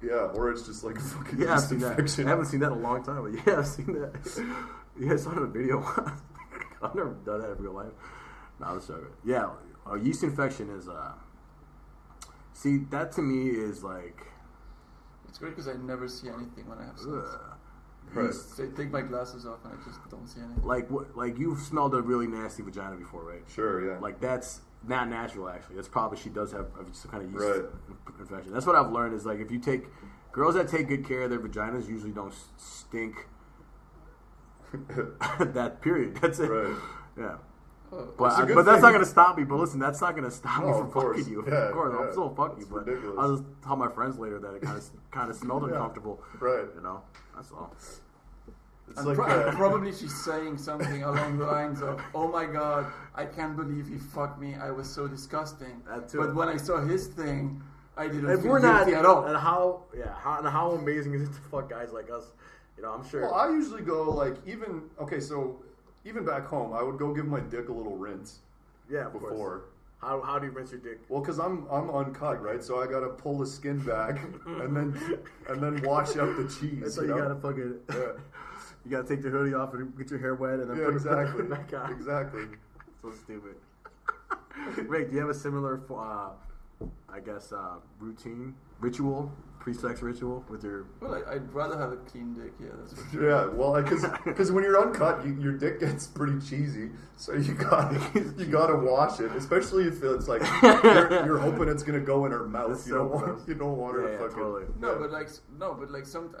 Yeah, or it's just like fucking Yeah, I've yeast seen that. infection. I haven't seen that in a long time, but yeah, I've seen that. Yeah, I saw it in a video once. I've never done that in real life. No, that's joking. Yeah, a yeast infection is see, that to me is like It's great because I never see anything when I have sex. ugh. Right. Yeast. So I take my glasses off and I just don't see anything. Like you've smelled a really nasty vagina before, right? Sure, yeah. Like that's not natural, actually. That's probably she does have some kind of yeast Right. infection. That's what I've learned is like if you take girls that take good care of their vaginas usually don't stink. That period. That's it. Right. Yeah. Oh, But, It's a good but that's thing. not going to stop me. But listen, that's not going to stop me No, from of course. fucking you. Yeah, of course, yeah. I'll still fuck you. It's But ridiculous. I'll just tell my friends later that it kind of smelled Yeah. uncomfortable. Right. You know, that's all. It's And like probably she's saying something along the lines of, "Oh my god, I can't believe he fucked me. I was so disgusting." That too. But when I saw his thing, I didn't If feel we're not guilty at all. and how amazing is it to fuck guys like us? You know, I'm sure. Well, I usually go like even back home, I would go give my dick a little rinse yeah, of course. before. How do you rinse your dick? Well, because I'm uncut, right? So I gotta pull the skin back and then wash out the cheese. That's why you gotta fucking. You gotta take the hoodie off and get your hair wet and then Yeah, put exactly. it back on. Exactly. So stupid. Rick, do you have a similar, routine, ritual, pre-sex ritual with your? Well, I'd rather have a clean dick. Yeah, that's for sure. Yeah, well, because when you're uncut, your dick gets pretty cheesy, so you gotta wash it, especially if it's like you're hoping it's gonna go in her mouth. It's You so don't want gross. you don't want her Yeah, to fucking. totally. No, but like some.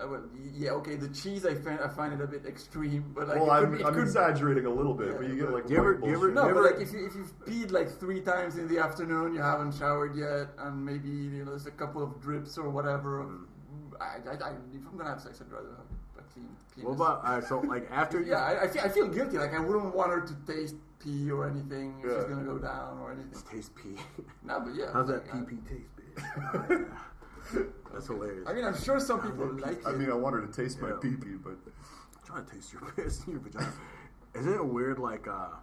Yeah, okay. The cheese I find it a bit extreme, but like Well, it I'm could be, exaggerating a little bit, Yeah, but you get like Do you ever- white do you ever- bullshit. No, You but ever- like if you've peed like 3 times in the afternoon, you haven't showered yet, and maybe there's a couple of drips or whatever. If I'm gonna have sex, I'd rather have a clean. What about so like after? Yeah, I feel guilty. Like I wouldn't want her to taste pee or anything if Yeah. she's gonna go down or anything. Taste pee. No, but yeah. How's that like, pee taste, bitch? That's hilarious. I mean, I'm sure some people like it. I mean, I want her to taste my Yeah. pee-pee, but I'm trying to taste your piss in your vagina. Isn't it weird, like a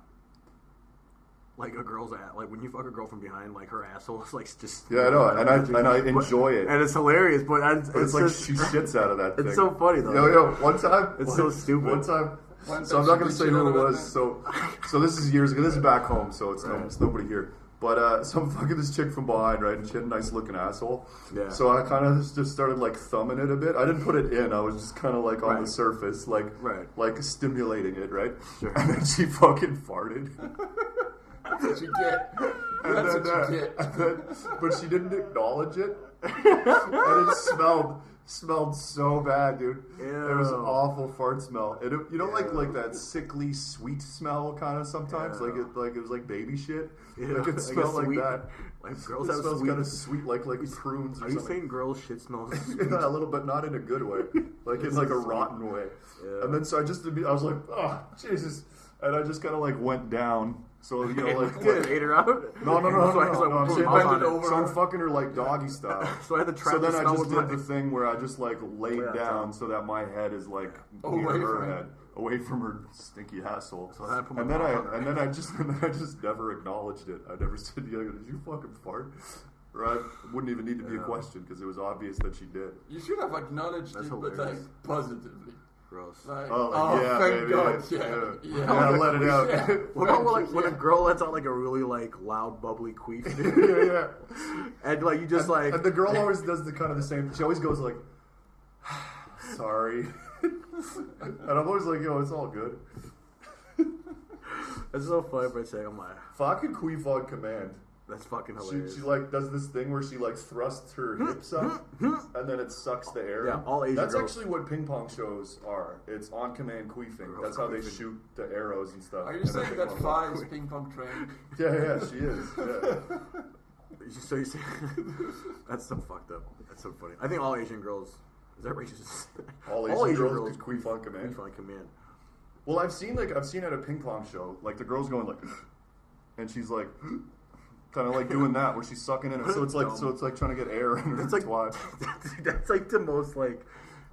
girl's ass, like when you fuck a girl from behind, like her asshole is like just yeah, I know, and I enjoy it. and it's hilarious, but But it's like just, she shits out of that thing. It's so funny though. Yo, one time, It's so stupid. One time, So I'm not going to say who it was. So this is years ago. This is back home, so it's nobody here. But some fucking this chick from behind, right? And she had a nice looking asshole. Yeah. So I kind of just started like thumbing it a bit. I didn't put it in. I was just kind of like on the surface, like stimulating it, right? Sure. And then she fucking farted. That's what you get. That's what you get. But she didn't acknowledge it, and it smelled so bad, dude. Ew. It was an awful fart smell. And you know, like that sickly sweet smell, kind of sometimes, like it was like baby shit. Like it smelled like that. Like girls it have smells sweet, kind of sweet, like prunes or something. Are you saying girls' shit smells sweet? Yeah, a little, but not in a good way, like in like a rotten way. Yeah. And then so I was like, oh Jesus, and I just kind of like went down. So you know, like ate her out. No. So I'm fucking her like doggy style. So I had to try. So then I just did the thing where I just like laid down so that my head is like near her head, away from her stinky asshole. So and then I just never acknowledged it. I never said, "Did you fucking fart?" Right? Wouldn't even need to be a question because it was obvious that she did. You should have acknowledged it, but like positively. Gross. Like, yeah, thank baby. God. Yeah, let it out. Yeah. What about when a girl lets out like a really like loud bubbly queef? Yeah. And like you just and the girl always does the kind of the same. She always goes like, "Sorry," and I'm always like, "Yo, it's all good." That's so funny for a second. I'm like, fucking queef on command. That's fucking hilarious. She like does this thing where she like thrusts her hips up and then it sucks the air. Yeah, all Asian That's girls. actually what ping pong shows are. It's on command queefing. That's how they shoot the arrows and stuff. Are you saying that Fa is ping pong trained? Yeah, she is. Yeah. So you say that's so fucked up. That's so funny. I think all Asian girls. Is that racist? All Asian girls queef on command. Queef on command. Well, I've seen at a ping pong show, like the girl's going like, and she's like. Kind of like doing that where she's sucking in it, so it's like trying to get air in her twat. That's like the most like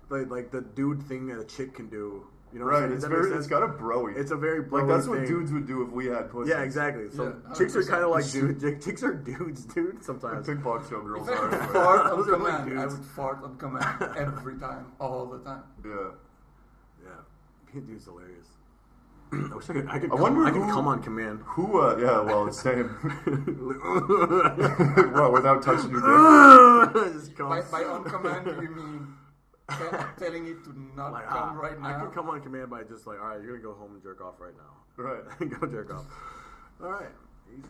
the dude thing that a chick can do. You know, right? It's got a broy. It's a very broy like that's thing. what dudes would do if we had pussy. Yeah, exactly. So chicks are kind of like dudes. Chicks are dudes, dude. Sometimes ping pong show girls are. Fart on command. I would fart on command every time, all the time. Yeah. Being dude's hilarious. I wish I could come on command. Who? Yeah, well, it's same. Well, without touching your dick. By on command, you mean telling it to not come right now? I can come on command by just like, all right, you're gonna go home and jerk off right now. Right. Go jerk off. All right. Easy.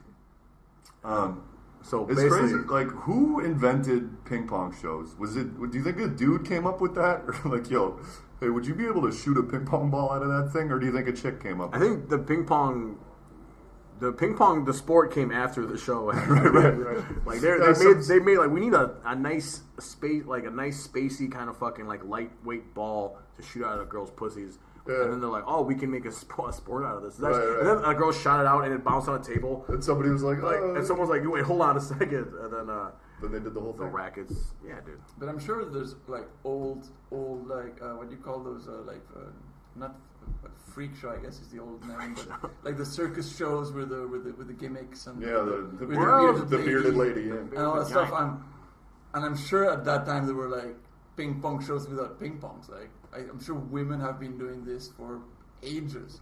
So it's basically, crazy. Like, who invented ping pong shows? Was it? Do you think a dude came up with that, or like, yo? Hey, would you be able to shoot a ping pong ball out of that thing, or do you think a chick came up with it? I think the ping pong, the sport came after the show. right. Like they made like we need a nice space, like a nice spacey kind of fucking like lightweight ball to shoot out of girls' pussies. Yeah. And then they're like, oh, we can make a sport out of this. Right. And then a girl shot it out and it bounced on a table. And somebody was like and someone was like, wait, hold on a second. And then they did the whole thing. The rackets. Yeah, dude. But I'm sure there's like old like what do you call those not freak show, I guess is the old name, but like the circus shows with the gimmicks and the bearded lady and all that stuff. I'm sure at that time there were like ping pong shows without ping pongs. Like I'm sure women have been doing this for ages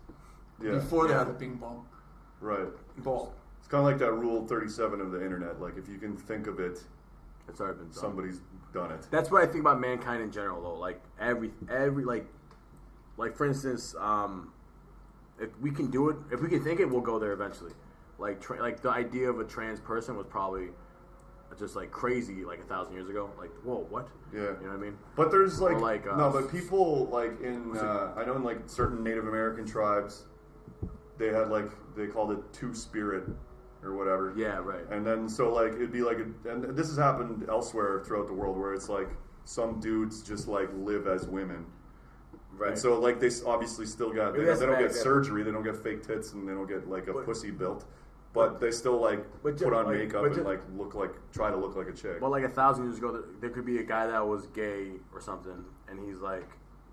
before they had a ping pong ball. It's kind of like that rule 37 of the internet. Like if you can think of it, it's already been done. Somebody's done it. That's what I think about mankind in general, though. Like every like for instance, if we can do it, if we can think it, we'll go there eventually. Like the idea of a trans person was probably just like crazy like 1,000 years ago. Like, whoa, what? Yeah, you know what I mean. But there's but people like in I know in like certain Native American tribes, they had like they called it two-spirit or whatever. Yeah, right. And then so like it'd be like and this has happened elsewhere throughout the world where it's like some dudes just like live as women. Right. And so like they obviously still got they don't get surgery, they don't get fake tits, and they don't get like a pussy built. But they still like put on makeup and like try to look like a chick. Well, like 1,000 years ago, there could be a guy that was gay or something, and he's like,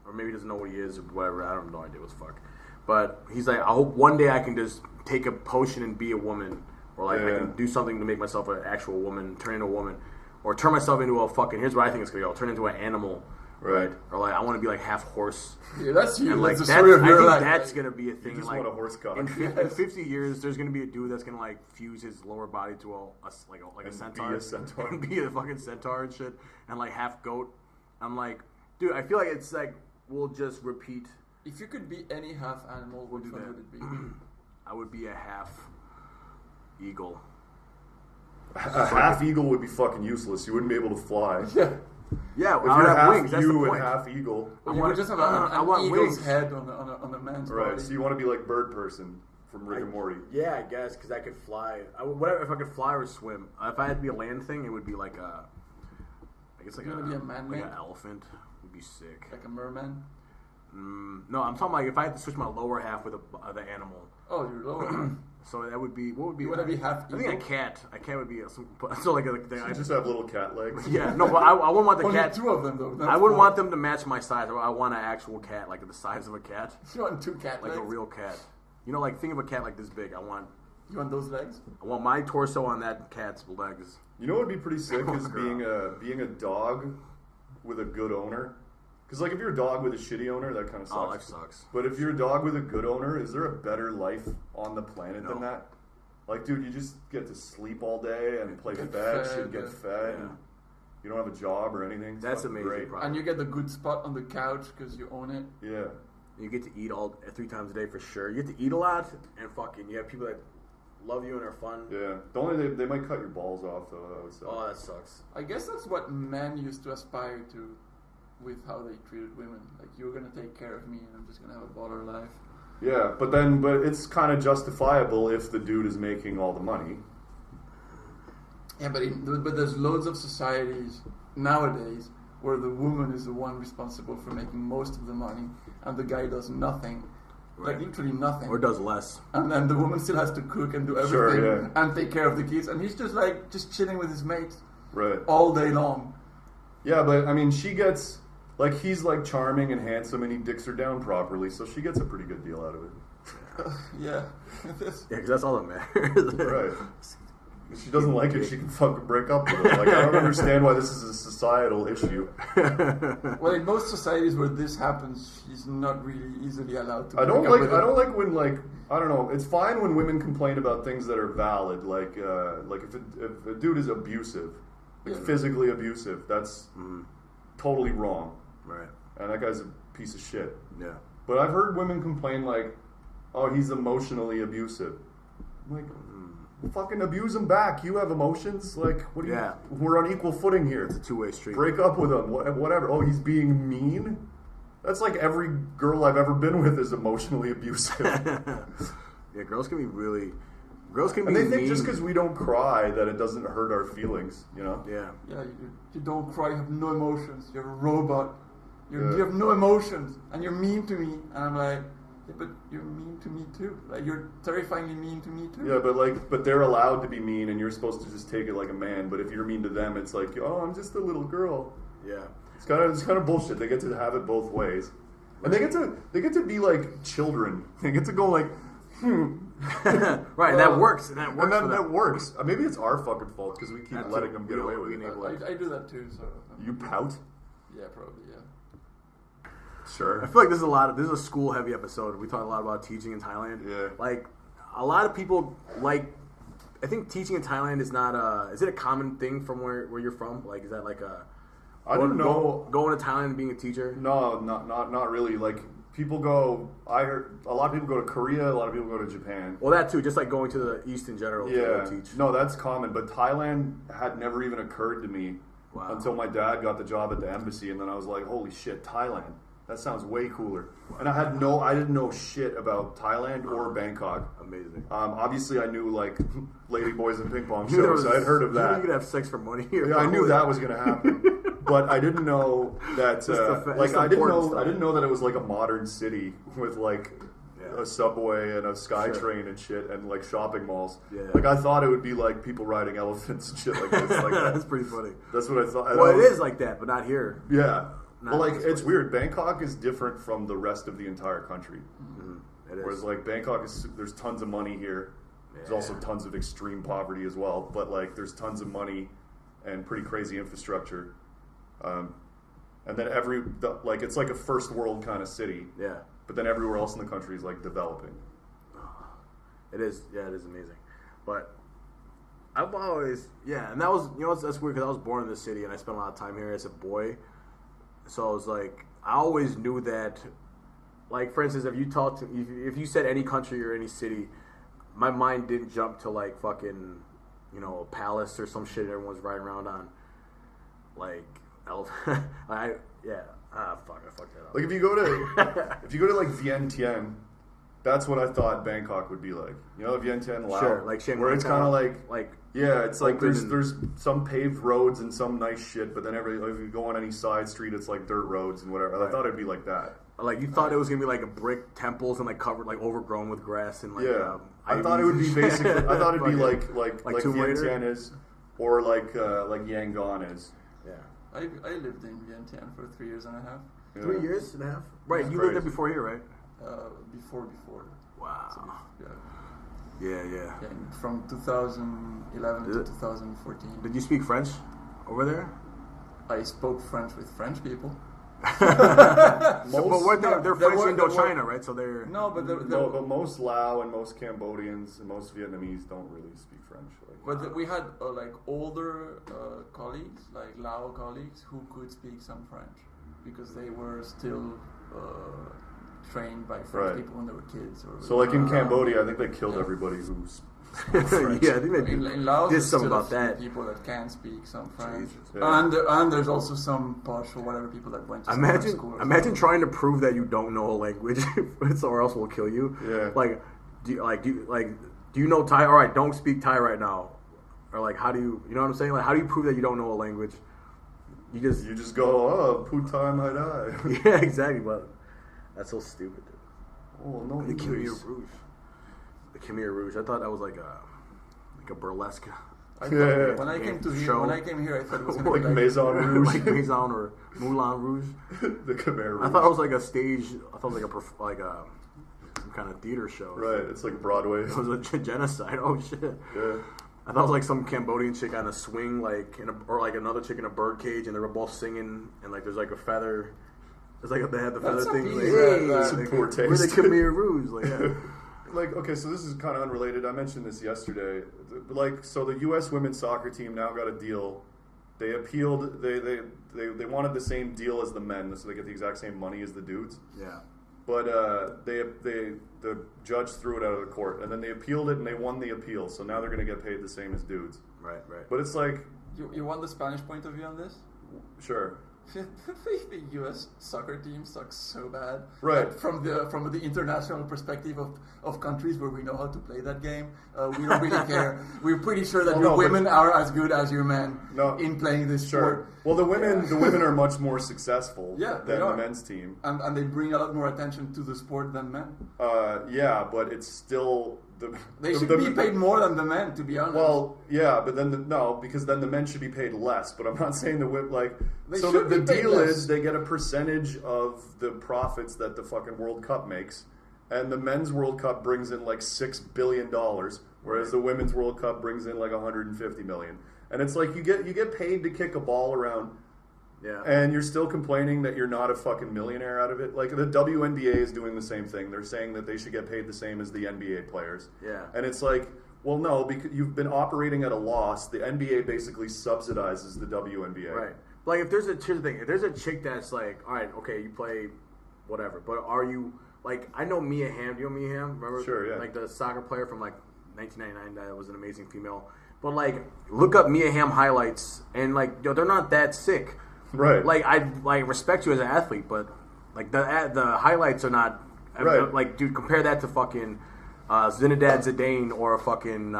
or maybe he doesn't know what he is or whatever. I don't know idea what the fuck. But he's like, I hope one day I can just take a potion and be a woman, or like I can do something to make myself an actual woman, turn into a woman, or turn myself into a fucking. Here's what I think it's gonna go: turn into an animal, Right. Or like I want to be like half horse. Yeah, that's you. And That's like the story of I your think life. that's gonna be a thing. You just like want a horse cock. in 50 years, there's gonna be a dude that's gonna like fuse his lower body to a centaur, be a centaur. and be a fucking centaur and shit, and like half goat. I'm like, dude, I feel like it's like we'll just repeat. If you could be any half animal, We'll which do one that. would it be? I would be a half eagle. A half eagle would be fucking useless. You wouldn't be able to fly. Yeah. Yeah, If I you're have half wings. That's the you and point. half eagle, Well, I you want- would just have I an want eagle's wings. head on a man's right? body. So you want to be like Bird Person from Rick and Morty. Yeah, I guess because I could fly. Whatever, if I could fly or swim. If I had to be a land thing, it would be like a. I guess like You wanna be a man-made? like an elephant would be sick. Like a merman. No, I'm talking like if I had to switch my lower half with the animal. Oh, you're lower. So that would be what would be? You wanna be half I think a eagle? cat. A cat would be so like I You just have little cat legs. yeah, no, but I wouldn't want the Only cat. two of them though. I wouldn't want them to match my size. I want an actual cat, like the size of a cat, You want two cat like legs? a real cat. You know, like think of a cat like this big. I want You want those legs? my torso on that cat's legs. You know what would be pretty sick Oh, is God. being a dog with a good owner. Because like if you're a dog with a shitty owner, that kind of sucks. Oh, life sucks. But if you're a dog with a good owner, is there a better life on the planet than No. that? Like, dude, you just get to sleep all day and play Get fetch fed, and get yeah. fed. Yeah. And you don't have a job or anything. It's That's fucking amazing, Great. bro. And you get the good spot on the couch because you own it. Yeah. You get to eat 3 times a day for sure. You get to eat a lot, and fucking you have people that love you and are fun. Yeah. The only they might cut your balls off though. That would suck. Oh, that sucks. I guess that's what men used to aspire to with how they treated women. Like, you're gonna take care of me and I'm just gonna have a baller life. Yeah, but it's kind of justifiable if the dude is making all the money. Yeah, but there's loads of societies nowadays where the woman is the one responsible for making most of the money and the guy does nothing. Right. Like, literally nothing. Or does less. And then the woman still has to cook and do everything Sure, yeah. and take care of the kids. And he's just chilling with his mates Right. all day long. Yeah, but I mean, she gets like he's like charming and handsome, and he dicks her down properly, so she gets a pretty good deal out of it. Yeah. Yeah, because that's all that matters. Right. If she doesn't like it, she can fucking break up with him. Like, I don't understand why this is a societal issue. Well, in most societies where this happens, she's not really easily allowed to. I don't break up like. with I him. don't like when like I don't know. It's fine when women complain about things that are valid, like if a dude is abusive, like Yeah. physically abusive, that's totally wrong, Right. and that guy's a piece of shit. Yeah. But I've heard women complain like, "Oh, he's emotionally abusive." I'm like, fucking abuse him back. You have emotions. Like, what do you? Yeah. We're on equal footing here. It's a two-way street. Break up with him. Whatever. Oh, he's being mean. That's like every girl I've ever been with is emotionally abusive. Yeah, girls can be really. Girls can be And they think mean. just because we don't cry that it doesn't hurt our feelings, you know? Yeah. Yeah, you don't cry, you have no emotions, you're a robot. Yeah. You have no emotions, and you're mean to me. And I'm like, yeah, but you're mean to me too. Like, you're terrifyingly mean to me too. Yeah, but they're allowed to be mean, and you're supposed to just take it like a man. But if you're mean to them, it's like, oh, I'm just a little girl. Yeah. It's kind of bullshit. They get to have it both ways, and they get to be like children. They get to go like, Right, that works. And that works. and for that them. works. Maybe it's our fucking fault because we keep That's letting it. them We get don't- away we with it. enable it. I do that too, so. You pout? Yeah, probably, yeah. Sure. I feel like this is a school heavy episode. We talk a lot about teaching in Thailand. Yeah. Like a lot of people like. I think teaching in Thailand is not is it a common thing from where you're from? Like, is that like a I didn't know. going to Thailand and being a teacher? No, not really. Like people go. I heard a lot of people go to Korea. A lot of people go to Japan. Well, that too. Just like going to the East in general to Yeah. go teach. No, that's common. But Thailand had never even occurred to me Wow. until my dad got the job at the embassy, and then I was like, "Holy shit, Thailand! That sounds way cooler." And I didn't know shit about Thailand or Bangkok. Amazing. Obviously, I knew like Lady Boys and Ping Pong You knew there shows, so I'd heard of you knew that. You could have sex for money here. Yeah, I knew that was going to happen, but I didn't know that. just the I didn't important know. stuff. I didn't know that it was like a modern city with like Yeah. a subway and a sky Sure. train and shit and like shopping malls. Yeah. Like I thought it would be like people riding elephants and shit like this. Like That's pretty funny. That's what I thought. And Well, I it was- is like that, but not here. Yeah. Not Well, like this it's place. weird. Bangkok is different from the rest of the entire country. It is. Whereas like Bangkok is there's tons of money here. There's Yeah. also tons of extreme poverty as well. But like there's tons of money and pretty crazy infrastructure. and then like it's like a first world kind of city. Yeah. But then everywhere else in the country is like developing. It is amazing. But I've always, and that was, that's weird because I was born in this city and I spent a lot of time here as a boy. So I was like, I always knew that, like, for instance, if you said any country or any city, my mind didn't jump to like fucking, a palace or some shit everyone's riding around on. Like, I fucked that up. Like if you go to like Vientiane, that's what I thought Bangkok would be like. Vientiane, Laos, sure, like Chiang Mai, where it's kind of like it's like there's some paved roads and some nice shit, but then if you go on any side street, it's like dirt roads and whatever. Right. I thought it'd be like that. Like you thought it was gonna be like a brick temples and like covered, like overgrown with grass and like. I thought it would be basically. I thought it'd be like Tomb Raider? Vientiane is, or like Yangon is. Yeah. I lived in Vientiane for 3 years and a half. Yeah. 3 years and a half. Right, That's you crazy. lived there before here, right? Before. Wow. So, Yeah. Yeah, from 2011 to 2014. Did you speak French over there? I spoke French with French people. But they're French Indochina, right? So they're but most Lao and most Cambodians and most Vietnamese don't really speak French. But we had like older colleagues, like Lao colleagues, who could speak some French because they were still trained by French people when they were kids. So like in Cambodia, I think they killed everybody who's French. Yeah, I think they in Laos, did something still about that. People that can speak some French, Yeah. and there's also some posh or whatever people that went to school. Imagine trying to prove that you don't know a language, or else we'll kill you. Yeah. Like, do you know Thai? All right, don't speak Thai right now. Or like, how do you know what I'm saying? Like, how do you prove that you don't know a language? You just go, putai mai dai. Yeah, exactly. But that's so stupid. Dude. Oh no, The Khmer Rouge. The Khmer Rouge. I thought that was like a burlesque. When I came here, I thought it was like like Maison Rouge, like Maison or Moulin Rouge. The Khmer Rouge. I thought it was like a stage. I thought it was like a some kind of theater show. Right, it's like Broadway. It was a genocide. Oh shit. Yeah. I thought it was like some Cambodian chick on a swing, or like another chick in a bird cage, and they were both singing, and like there's like a feather. It's like they had the feather thing. Like, some poor taste. We're the Khmer Rouge. Like, yeah. Like, okay, so this is kind of unrelated. I mentioned this yesterday. Like, so the U.S. women's soccer team now got a deal. They appealed. They wanted the same deal as the men, so they get the exact same money as the dudes. Yeah. But the judge threw it out of the court, and then they appealed it, and they won the appeal. So now they're going to get paid the same as dudes. Right. But it's like, you want the Spanish point of view on this? sure. The U.S. soccer team sucks so bad. Right. Like from the international perspective of countries where we know how to play that game, we don't really care. We're pretty sure that your women are as good as your men in playing this sport. Well, the women are much more successful than the men's team, and they bring a lot more attention to the sport than men. But it's still. They should be paid more than the men, to be honest. Well, yeah, but then because then the men should be paid less. But I'm not saying the deal is they get a percentage of the profits that the fucking World Cup makes, and the men's World Cup brings in like $6 billion, whereas the women's World Cup brings in like $150 million. And it's like you get paid to kick a ball around. Yeah. And you're still complaining that you're not a fucking millionaire out of it. Like the WNBA is doing the same thing. They're saying that they should get paid the same as the NBA players. Yeah. And it's like, well, no, because you've been operating at a loss. The NBA basically subsidizes the WNBA. Right. Like here's the thing. If there's a chick that's like, all right, okay, you play whatever, but are you like? I know Mia Hamm. Do you know Mia Hamm? Remember? Sure. Yeah. Like the soccer player from like 1999 that was an amazing female. But like, look up Mia Hamm highlights, and like, they're not that sick. Right. Like I respect you as an athlete, but like the highlights are not. Right. Like, dude, compare that to fucking Zinedine Zidane or a fucking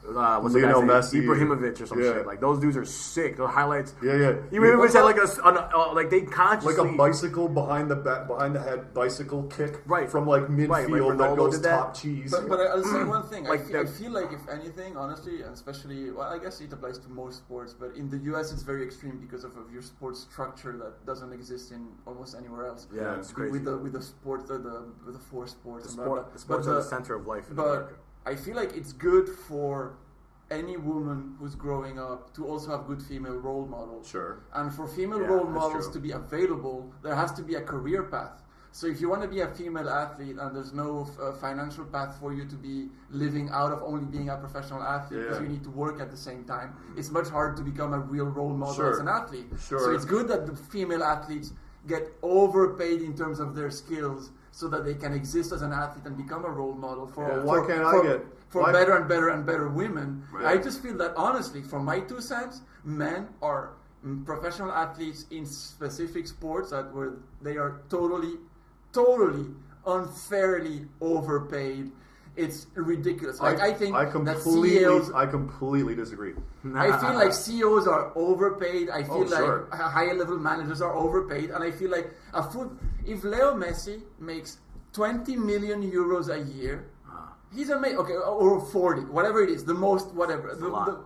what's the guy's name? Messi. Ibrahimovic or some shit. Like those dudes are sick. Those highlights. Yeah. Ibrahimovic had like like they consciously like a bicycle behind the head bicycle kick from like midfield like that goes did that. top cheese. But I'll say one thing. Like I feel like if anything, honestly, and especially, well, I guess it applies to most sports, but in the U.S. it's very extreme because of your sports structure that doesn't exist in almost anywhere else. Yeah, it's crazy. With the sports, with the four sports. The sports are the center of life in But America. I feel like it's good for any woman who's growing up to also have good female role models. Sure. And for female Yeah, role that's models true. to be available, there has to be a career path. So if you want to be a female athlete and there's no financial path for you to be living out of only being a professional athlete because you need to work at the same time, it's much harder to become a real role model as an athlete. Sure. So it's good that the female athletes get overpaid in terms of their skills so that they can exist as an athlete and become a role model for better and better and better women. Right. I just feel that honestly, from my 2 cents, men are professional athletes in specific sports where they are totally unfairly overpaid. It's ridiculous. Like I think that CEOs, I completely disagree. I feel like CEOs are overpaid. I feel sure. like higher level managers are overpaid, and I feel like if Leo Messi makes 20 million euros a year, he's amazing. Okay, or 40, whatever it is, the most, whatever,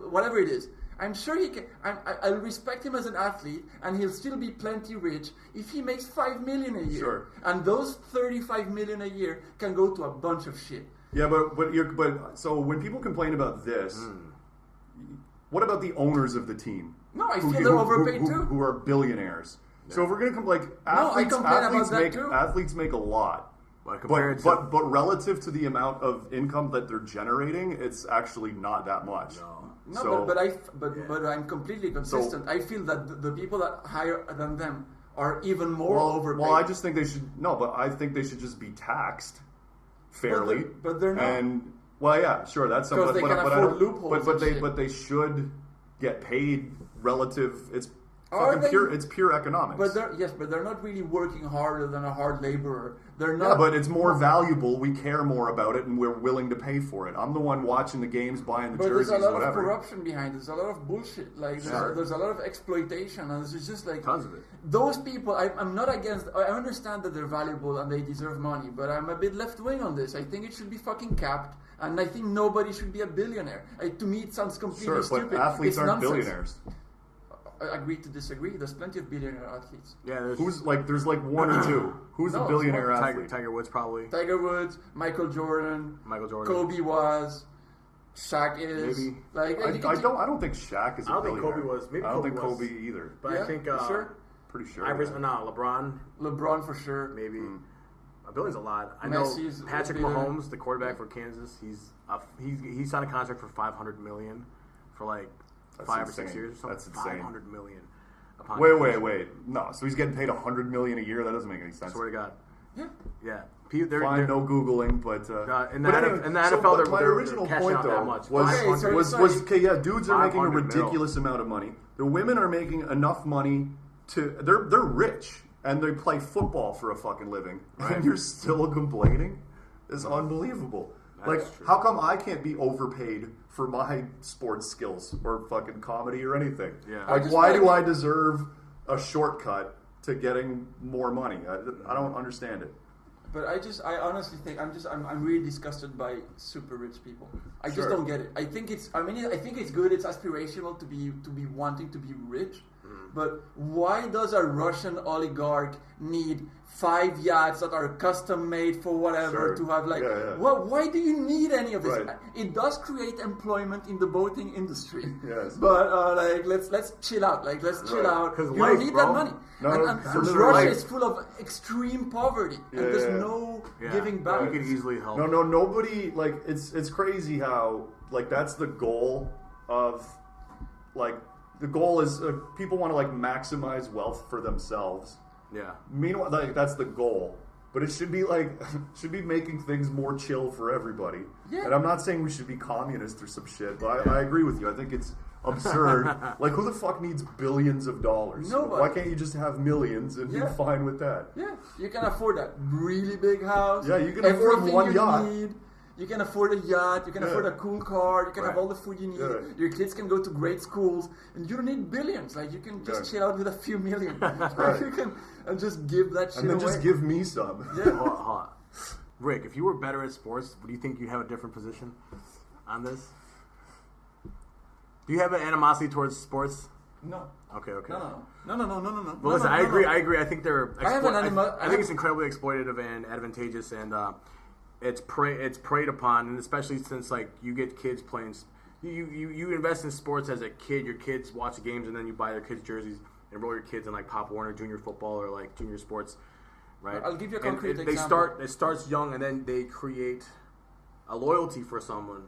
whatever it is. I'm sure he can. I'll respect him as an athlete, and he'll still be plenty rich if he makes 5 million a year. Sure. And those 35 million a year can go to a bunch of shit. Yeah, but so when people complain about this, what about the owners of the team? No, I feel they're overpaid too. Who are billionaires. Yeah. So if we're gonna I complain about that too. Athletes make a lot. But relative to the amount of income that they're generating, it's actually not that much. No, so, but I'm completely consistent. I feel that the people that higher than them are even more overpaid. Well, I just think they should I think they should just be taxed fairly. But they're not. And yeah, sure, that's something. Because they can afford loopholes. But they should get paid relative. It's pure economics. But they're not really working harder than a hard laborer. They're not. Yeah, but it's more valuable. We care more about it, and we're willing to pay for it. I'm the one watching the games, buying the jerseys, there's a lot whatever. of corruption behind it. There's a lot of bullshit. Like there's a lot of exploitation, and it's just like tons of it. Those people, I'm not against. I understand that they're valuable and they deserve money, but I'm a bit left wing on this. I think it should be fucking capped, and I think nobody should be a billionaire. To me, it sounds completely stupid. But athletes aren't nonsense. billionaires. I agree to disagree. There's plenty of billionaire athletes. Yeah, there's like one or two. Who's a billionaire athlete? Tiger Woods probably. Tiger Woods, Michael Jordan. Kobe was. Shaq is. Maybe. I don't think Shaq is a billionaire. I don't think Kobe was. Maybe I don't think was. Kobe either. But I think sure. Pretty sure. LeBron. LeBron for sure. Maybe. A billion's a lot. I Messi's know Patrick Mahomes, the quarterback for Kansas. He signed a contract for $500 million for like 5 or 6 years or something. That's insane. $500 million. Wait. No, so he's getting paid $100 million a year? That doesn't make any sense. Swear to God. Yeah. They're, no Googling, but... in the NFL, my original point, though, was dudes are making a ridiculous amount of money. The women are making enough money they're rich, and they play football for a fucking living, and you're still complaining? It's unbelievable. That's true. How come I can't be overpaid for my sports skills or fucking comedy or anything? Yeah. Why do I deserve a shortcut to getting more money? I don't understand it. But I honestly think I'm really disgusted by super rich people. I just don't get it. I think it's good. It's aspirational to be wanting to be rich. But why does a Russian oligarch need 5 yachts that are custom made for whatever to have why do you need any of this? Right. It does create employment in the boating industry. Yes. But let's chill out. Let's chill out. You don't need that money. And Russia is full of extreme poverty, and there's no giving back. You could easily help. No, nobody it's crazy how that's the goal of the goal is people want to maximize wealth for themselves. Yeah. Meanwhile, that's the goal, but it should be making things more chill for everybody. Yeah. And I'm not saying we should be communist or some shit, but I agree with you. I think it's absurd. Who the fuck needs billions of dollars? Nobody. Why can't you just have millions and be fine with that? Yeah, you can afford that really big house. Yeah, you can afford one yacht. You can afford a yacht, you can afford a cool car, you can have all the food you need, your kids can go to great schools, and you don't need billions. You can just chill out with a few million. You can and just give that shit away. And then just give me some. Yeah. Rick, if you were better at sports, do you think you'd have a different position on this? Do you have an animosity towards sports? No. Okay. No. Well, listen, I agree. I think they're. I think it's incredibly exploitative and advantageous, and it's preyed upon, and especially since you get kids playing you invest in sports as a kid. Your kids watch the games, and then you buy their kids jerseys, enroll your kids in like Pop Warner Junior Football or like Junior Sports, right? I'll give you a concrete It example. starts young, and then they create a loyalty for someone.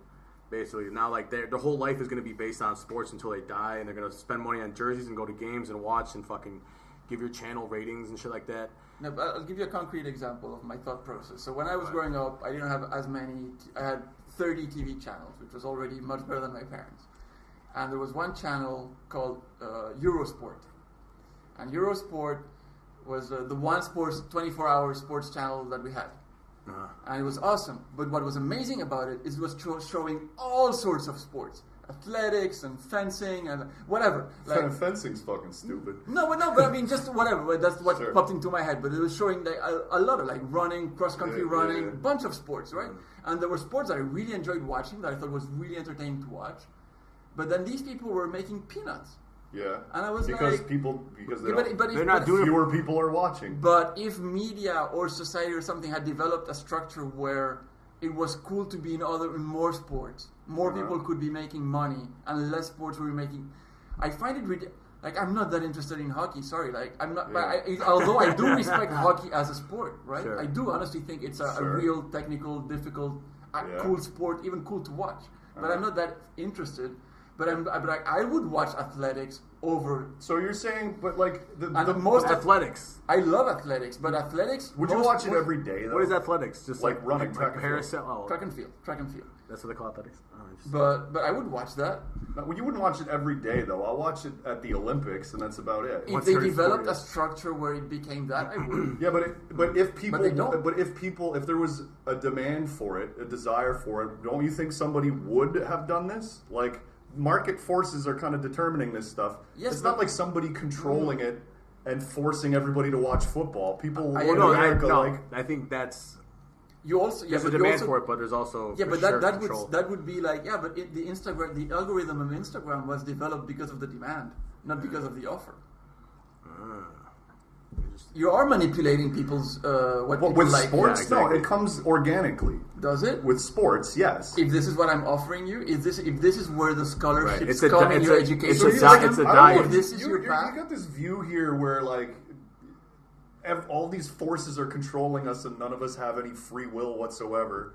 Basically, now like their whole life is going to be based on sports until they die, and they're going to spend money on jerseys and go to games and watch and fucking give your channel ratings and shit like that. No, but I'll give you a concrete example of my thought process. So when I was growing up, I didn't have as many. I had 30 TV channels, which was already much better than my parents. And there was one channel called Eurosport, and Eurosport was the one sports 24-hour sports channel that we had. And it was awesome. But what was amazing about it is it was showing all sorts of sports. Athletics and fencing and whatever. Like, fencing's fucking stupid. but I mean just whatever. But that's what Sure. popped into my head. But it was showing like, a lot of like running, cross-country running, yeah. bunch of sports, right? And there were sports that I really enjoyed watching that I thought was really entertaining to watch. But then these people were making peanuts. Yeah. And I was because like... because They're not doing it. fewer people are watching. But if media or society or something had developed a structure where it was cool to be in more sports, more people could be making money, and less sports were making. I find it like I'm not that interested in hockey. Sorry, like I'm not. Although I do respect hockey as a sport, right? Sure. I do honestly think it's a real technical, difficult, cool sport, even cool to watch. But I'm not that interested. But I would watch athletics over. So you're saying, but like the most athletics. I love athletics, but athletics. Would you watch it every day though? What is athletics? Just like running, track and parasailing. field. Track and field. That's what they call athletics. Oh, But I would watch that. No, you wouldn't watch it every day though. I'll watch it at the Olympics, and that's about it. If they developed a structure where it became that, I would. Yeah, but if people, But they don't. if there was a demand for it, a desire for it, don't you think somebody would have done this? Like, market forces are kind of determining this stuff. Yes, it's not like somebody controlling it and forcing everybody to watch football. People in agree. America I think that's You also there's a demand for it, but there's also but sure that control. would be like but the algorithm of Instagram was developed because of the demand, not because of the offer. You are manipulating people's what people with like. sports. Yeah, exactly. No, it comes organically. Does it? With sports, yes. If this is what I'm offering you, if this is where the scholarships Right. It's a come di- in it's your a- education, it's so a you're di- like, it's a I don't know diet. if this is your You path. got this view here where like all these forces are controlling us, and none of us have any free will whatsoever.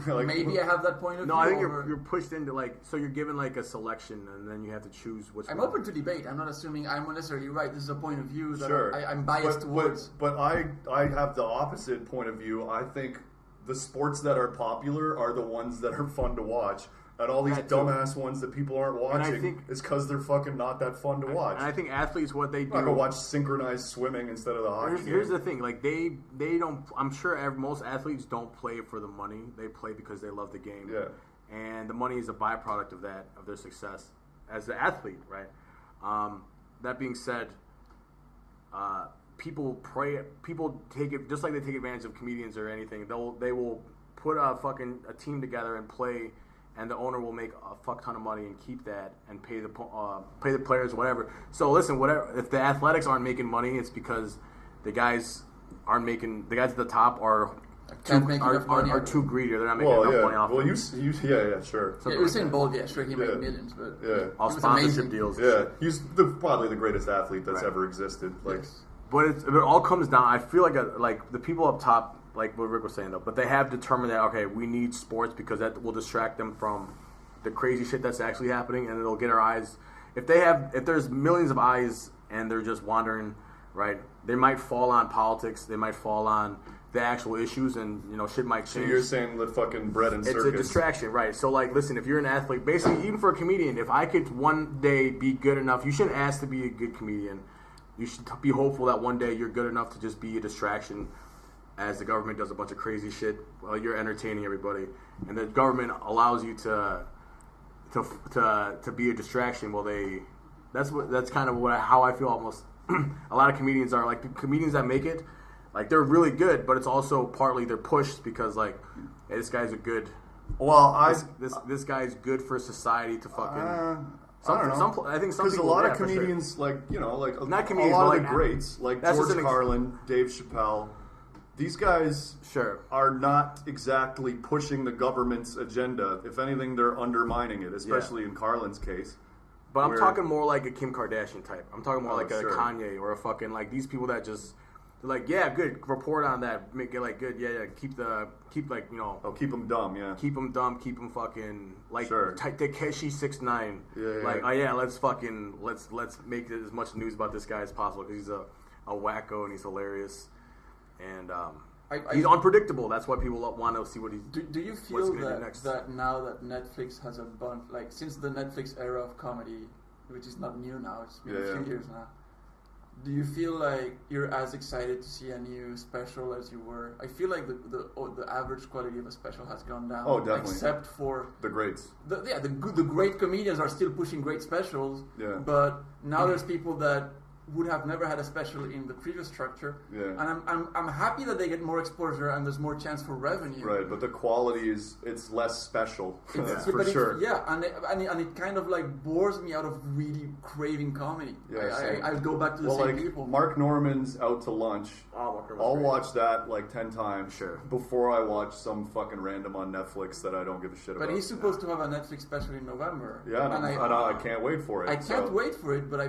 Like, Maybe I have that point of No, view. I think over- you're pushed into so you're given like a selection, and then you have to choose which I'm one. open to debate. I'm not assuming I'm necessarily right. This is a point of view that Sure. I'm biased towards. But I have the opposite point of view. I think the sports that are popular are the ones that are fun to watch. And all these That too. dumbass ones that people aren't watching think- is because they're fucking not that fun to watch. And I think athletes, what they do. I go watch synchronized swimming instead of the hockey. Here's the thing, like they don't. I'm sure most athletes don't play for the money. They play because they love the game. Yeah. And the money is a byproduct of that, of their success as an athlete, right? That being said, people take it just like they take advantage of comedians or anything. They will put a team together and play. And the owner will make a fuck ton of money and keep that and pay the players whatever. So listen, whatever if the athletics aren't making money, it's because the guys at the top are Can't make enough money. are too greedy. Or they're not making enough money off. Well, it. yeah, sure. Yeah, Usain Bolt, yeah, sure, he made millions, but Yeah. All it was sponsorship amazing. deals. Yeah, he's probably the greatest athlete that's Right. ever existed. Like, Yes. But it all comes down. I feel like the people up top, like what Rick was saying though, but they have determined that okay, we need sports because that will distract them from the crazy shit that's actually happening, and it'll get our eyes. If there's millions of eyes and they're just wandering, right? They might fall on politics. They might fall on the actual issues, and shit might so change. you're saying the fucking bread and It's circus. a distraction, right? So, like, listen, if you're an athlete, basically, even for a comedian, if I could one day be good enough, you shouldn't ask to be a good comedian. You should be hopeful that one day you're good enough to just be a distraction as the government does a bunch of crazy shit while you're entertaining everybody. And the government allows you to be a distraction. Well, that's kind of how I feel almost. A lot of comedians are like the comedians that make it. Like they're really good, but it's also partly they're pushed because like, hey, this guy's a good. Well, This guy's good for society to fucking. I don't know. I think some because a people, lot yeah, of for sure. comedians, like Not comedians, a lot but of the like, greats, like that's just George an Carlin, Dave Chappelle, these guys Sure. are not exactly pushing the government's agenda. If anything, they're undermining it, especially in Carlin's case. But I'm where- talking more like a Kim Kardashian type. I'm talking more like a sure. Kanye or a fucking like these people that just they're like, yeah, good, report on that, make it like good, yeah, keep like you know, keep them dumb, yeah. keep them dumb, keep them fucking like Sure. Takeshi 6ix9ine. Yeah. Like, oh yeah, let's make as much news about this guy as possible because he's a wacko and he's hilarious and he's unpredictable. That's why people want to see what he's. Do you what's feel gonna do next. that now that Netflix has a bunch, like since the Netflix era of comedy, which is not new now, it's been a few years now, do you feel like you're as excited to see a new special as you were? I feel like the average quality of a special has gone down. Oh, definitely. Except for The greats. the great comedians are still pushing great specials. Yeah. But now there's people that would have never had a special in the previous structure. Yeah. And I'm happy that they get more exposure and there's more chance for revenue. Right, but the quality it's less special. That's Yeah, for but sure. and it kind of like bores me out of really craving comedy. Yeah, same. I go back to the same people. Mark Norman's Out to Lunch. Oh, Mark Norman's I'll great. watch that like 10 times Sure. before I watch some fucking random on Netflix that I don't give a shit about. But he's supposed to have a Netflix special in November. Yeah, and I can't wait for it. I can't wait for it, but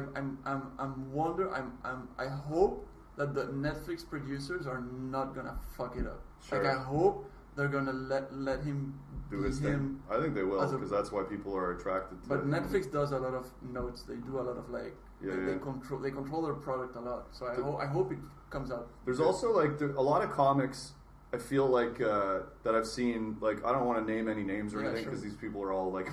I hope that the Netflix producers are not gonna fuck it up. Sure. Like I hope they're gonna let him Do be his him. thing. I think they will as a- because that's why people are attracted to But it. Netflix does a lot of notes. They do a lot of like they control their product a lot. So I hope it comes out. There's also like a lot of comics. I feel like that I've seen. Like I don't want to name any names or Yeah, anything sure. because these people are all like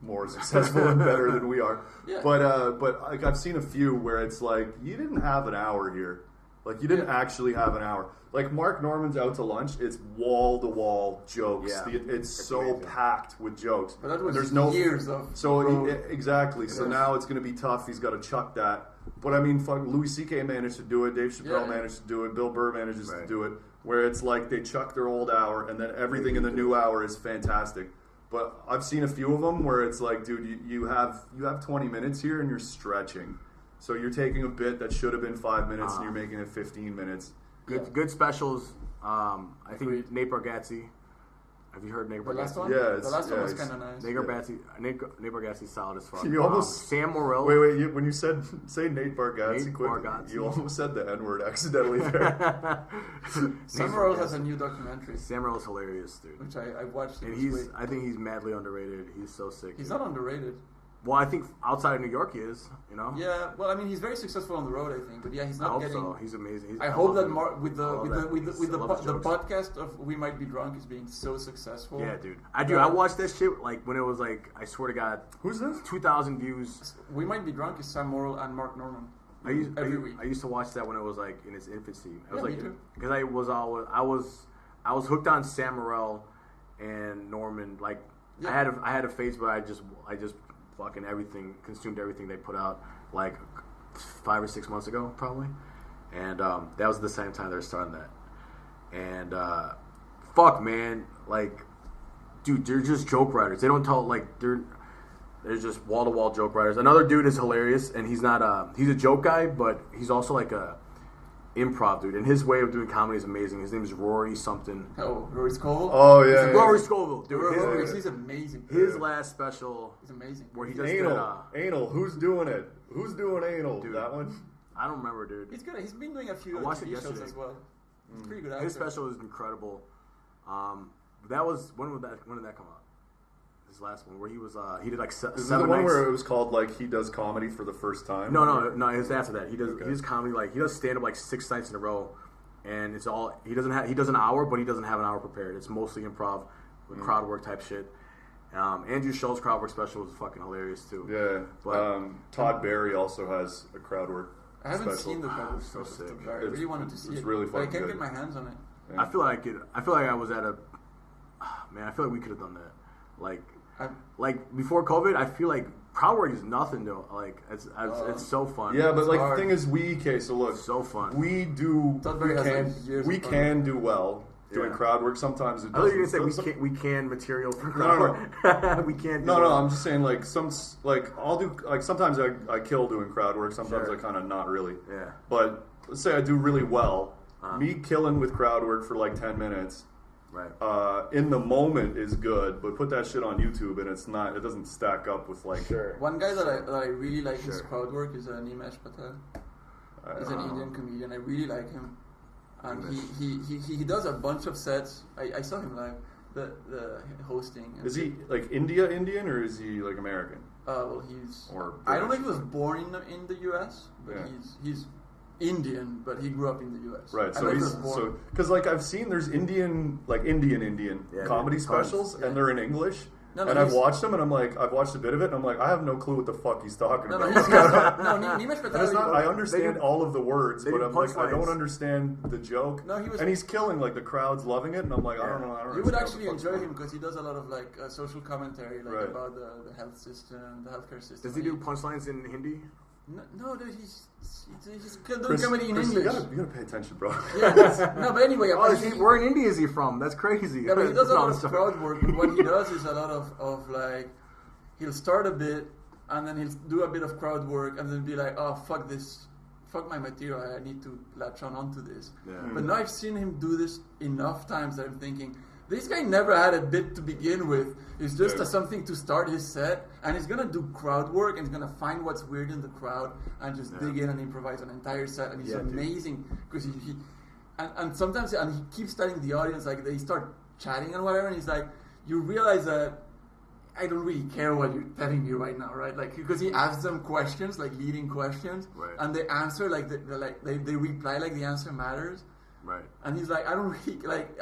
more successful and better than we are. Yeah. But like, I've seen a few where it's like you didn't have an hour here. Like you didn't actually have an hour. Like Mark Norman's Out to Lunch, it's wall to wall jokes. Yeah. It's so amazing. packed with jokes. But that was There's no years of So road. exactly. So now it's going to be tough. He's got to chuck that. But I mean, fuck, Louis C.K. managed to do it. Dave Chappelle Yeah. managed to do it. Bill Burr manages to Right. do it. Where it's like they chuck their old hour, and then everything in the new hour is fantastic. But I've seen a few of them where it's like, dude, you have 20 minutes here, and you're stretching. So you're taking a bit that should have been 5 minutes, and you're making it 15 minutes. Good specials. I think Agreed. Nate Bargatze. Have you heard Nate The last Bargatze? one. Yeah, the last one was it's- kind of nice. Nate Bargatze's solid as fuck. You almost- Sam Morril. Wait, when you say Nate Bargatze, Nate quick, Bargatze. you almost said the N-word accidentally there. Sam Morril has a new documentary, Sam Morril's hilarious, dude. which I watched. And this week. I think he's madly underrated. He's so sick. He's dude. not underrated. Well, I think outside of New York he is. You know. Yeah, well, I mean, he's very successful on the road, I think. But yeah, he's I not hope getting. so. He's amazing. I hope love that him. with I love that. the jokes. podcast of We Might Be Drunk is being so successful. Yeah, dude. I watched that shit like when it was like I swear to God, Who's this? 2,000 views. We Might Be Drunk is Sam Morril and Mark Norman. I used every week. I used to watch that when it was like in its infancy. I was Yeah, like, me too. because I was hooked on Sam Morril and Norman. Like Yeah. I had a phase where I just fucking consumed everything they put out like 5 or 6 months ago probably, and that was the same time they were starting that. And fuck man, like dude, they're just joke writers. They don't tell like they're just wall to wall joke writers. Another dude is hilarious, and he's not he's a joke guy, but he's also like a improv dude. And his way of doing comedy is amazing. His name is Rory something. Oh, Rory Scovel. Oh yeah, yeah. Rory Scovel, dude. Rory, His, he's amazing. his last special He's amazing. where he does Anal. Who's doing it? Who's doing anal? Dude. That one? I don't remember, dude. He's good. He's been doing a few I watched it TV shows yesterday. as well. He's pretty good actor. His special is incredible. That was when did that come out? His last one where he was he did like Is this 7 the one nights. where it was called like he does comedy for the first time? No. It was after that. He does Okay. he does comedy like he does stand up like 6 nights in a row, and it's all he does an hour, but he doesn't have an hour prepared. It's mostly improv with crowd work type shit. Andrew Schultz's crowd work special was fucking hilarious too. Yeah. But- Todd Barry also has a crowd work. I haven't special. seen the cover. So sick. I really wanted to see It's it. really but I fucking can't good. get my hands on it. I feel like I was at a man. I feel like we could have done that. Like before COVID, I feel like crowd work is nothing though. Like it's so fun. Yeah, but like hard. the thing is, so look, It's so fun. we do. Todd We Barry has, can. like, years We of fun. can do well doing Yeah. crowd work. Sometimes it I thought you were doesn't. gonna say we can material for No, crowd no. work. We can't. No, do no, it. I'm just saying like I'll do like sometimes I kill doing crowd work. Sometimes Sure. I kind of not really. Yeah. But let's say I do really well, Me killing with crowd work for like 10 minutes. Right. In the moment is good, but put that shit on YouTube and it doesn't stack up with like. Sure. One guy that I really like his crowd work is Nimesh Patel. He's an Indian comedian. I really like him, and he does a bunch of sets. I saw him live. The hosting. Is he like Indian or is he like American? Well, he's. Or I don't think he was born in the U.S., but Yeah. he's Indian, but he grew up in the U.S. Right, I so think he he's was born- because like I've seen there's Indian Yeah, comedy tons. specials and they're in English. No, and he's- I've watched them, and I'm like, I've watched a bit of it, and I'm like, I have no clue what the fuck he's talking No, about. he's Nimesh Patel. It's not, I understand all of the words, they but do I'm like, I don't punchlines. understand the joke. No, he was- and he's killing, like, the crowd's loving it, and I'm like, I don't know. I don't You would understand actually what the fuck's enjoy going him on. because he does a lot of like social commentary, like Right. about the health system, the healthcare system. Does he do punchlines in Hindi? No, dude, he's doing Chris, comedy in Chris, English. You gotta pay attention, bro. Yeah, no, but anyway, Oh, where in India is he from? That's crazy. Yeah, but he does a No, lot I'm of sorry. crowd work. And what he does is a lot of like, he'll start a bit, and then he'll do a bit of crowd work, and then be like, oh, fuck this. Fuck my material, I need to latch onto this. Yeah. But now I've seen him do this enough times that I'm thinking, this guy never had a bit to begin with. It's just Yeah. something to start his set, and he's gonna do crowd work, and he's gonna find what's weird in the crowd, and just dig in and improvise an entire set, and he's Yeah, dude. amazing because and sometimes and he keeps telling the audience like they start chatting and whatever, and he's like, you realize that I don't really care what you're telling me right now, right? Like, because he asks them questions, like leading questions, Right. and they answer like they reply like the answer matters, Right. and he's like, I don't really like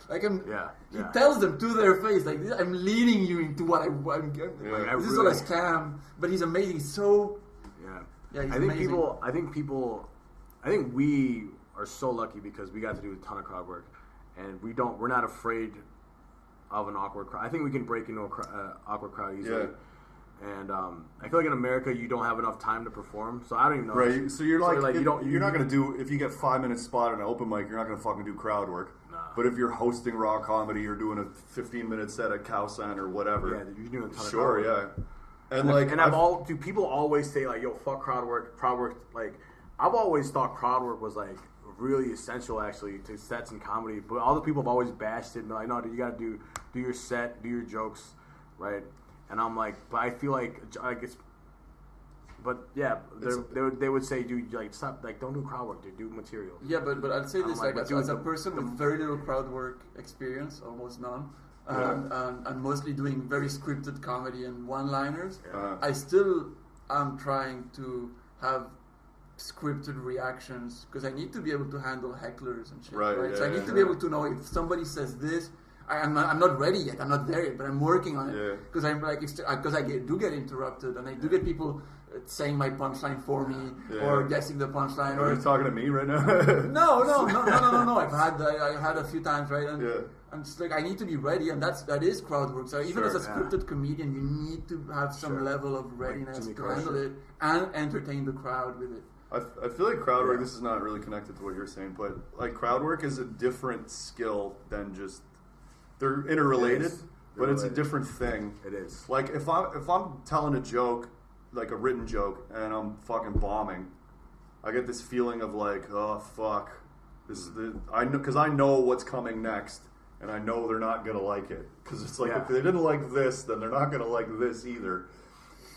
Yeah. He Yeah. tells them to their face like, I'm leading you into what I'm I this is really- what I scam, but he's amazing. So Yeah. he's I think amazing. I think we are so lucky because we got to do a ton of crowd work, and we're not afraid of an awkward crowd. I think we can break into an awkward crowd easily. Yeah. And I feel like in America you don't have enough time to perform, so I don't even know. Right, so you're like, you're not gonna do, if you get 5 minutes spot on an open mic, you're not gonna fucking do crowd work. Nah. But if you're hosting raw comedy, you're doing a 15-minute set at Cowsan or whatever. Yeah, you're doing a ton of Sure, crowd work. yeah. And like, do people always say like, yo, fuck crowd work, like, I've always thought crowd work was like really essential actually to sets and comedy, but all the people have always bashed it and been like, no, dude, you gotta do your set, do your jokes, right? And I'm like, but I feel like it's, but yeah, they would say, dude, like, stop, like, don't do crowd work, dude, do material. yeah, but I'd say I'm this like, like, but as a dude, person with very little crowd work experience, almost none, and mostly doing very scripted comedy and one-liners, I still am trying to have scripted reactions because I need to be able to handle hecklers and shit. Right, Right. yeah, So I need yeah, to be yeah. able to know if somebody says this. I'm not ready yet. I'm not there yet, but I'm working on Yeah. it because I'm like because I do get interrupted and I do get people saying my punchline for me or guessing the punchline. are Or you talking to me right now? no. I had a few times, right? And Yeah. I'm just like I need to be ready, and that is crowd work. So even as a Sure, scripted comedian, you need to have some level of readiness Jimmy to Carter. handle it and entertain the crowd with it. I feel like crowd work, this is not really connected to what you're saying, but like crowd work is a different skill than just, they're interrelated, It is. but it's a Related. different thing. It is. Like if I'm telling a joke, like a written joke, and I'm fucking bombing, I get this feeling of like, oh fuck, because I know what's coming next, and I know they're not gonna like it, because it's like if they didn't like this, then they're not gonna like this either.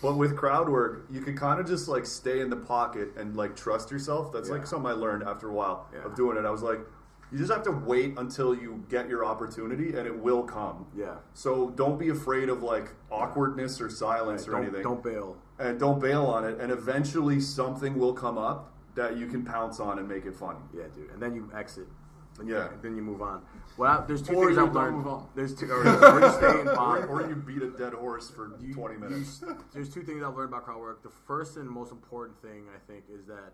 But with crowd work, you can kind of just like stay in the pocket and like trust yourself. That's like something I learned after a while of doing it. I was like, you just have to wait until you get your opportunity, and it will come. Yeah. So don't be afraid of like awkwardness or silence or anything. Don't bail. And don't bail on it. And eventually something will come up that you can pounce on and make it funny. Yeah, dude. And then you exit. Then you move on. Well, there's two Or things you I've don't learned. move on. There's two. Or you stay in bond. Or you beat a dead horse for 20 minutes. There's two things I've learned about crowd work. The first and most important thing I think is that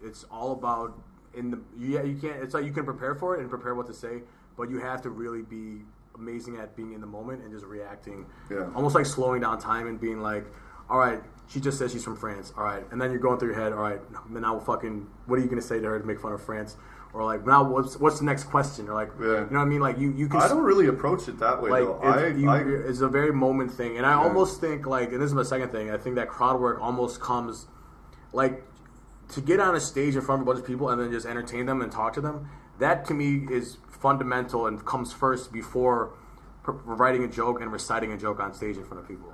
it's all about you can't. It's like you can prepare for it and prepare what to say, but you have to really be amazing at being in the moment and just reacting. Yeah. Almost like slowing down time and being like, all right, she just said she's from France. All right, and then you're going through your head. All right, now fucking, what are you gonna say to her to make fun of France? Or like, now what's the next question? Or like, you know what I mean? Like you can. I don't really approach it that way Like though. it's a very moment thing, and I almost think like, and this is my second thing. I think that crowd work almost comes like to get on a stage in front of a bunch of people and then just entertain them and talk to them, that to me is fundamental and comes first before writing a joke and reciting a joke on stage in front of people.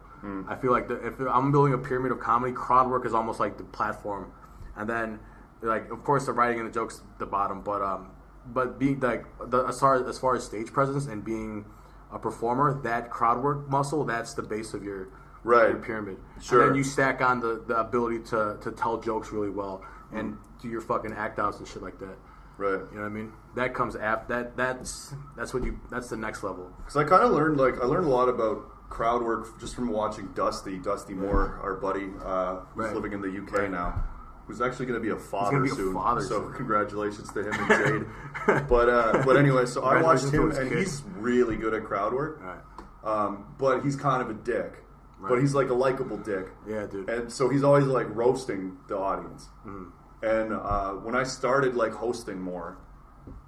I feel like if I'm building a pyramid of comedy, crowd work is almost like the platform, and then like of course the writing and the jokes the bottom, but being like as far as stage presence and being a performer, that crowd work muscle, that's the base of your pyramid. Sure. And then you stack on the ability to tell jokes really well and do your fucking act outs and shit like that. Right. You know what I mean? That comes after that's the next level. Because I kind of learned I learned a lot about crowd work just from watching Dusty Moore, our buddy, who's living in the UK now, who's actually going to be a father soon. So congratulations to him and Jade. But anyway, so I watched him and he's really good at crowd work. Right. But he's kind of a dick. Right. But he's like a likable dick. Yeah, dude. And so he's always like roasting the audience. Mm. And when I started like hosting more,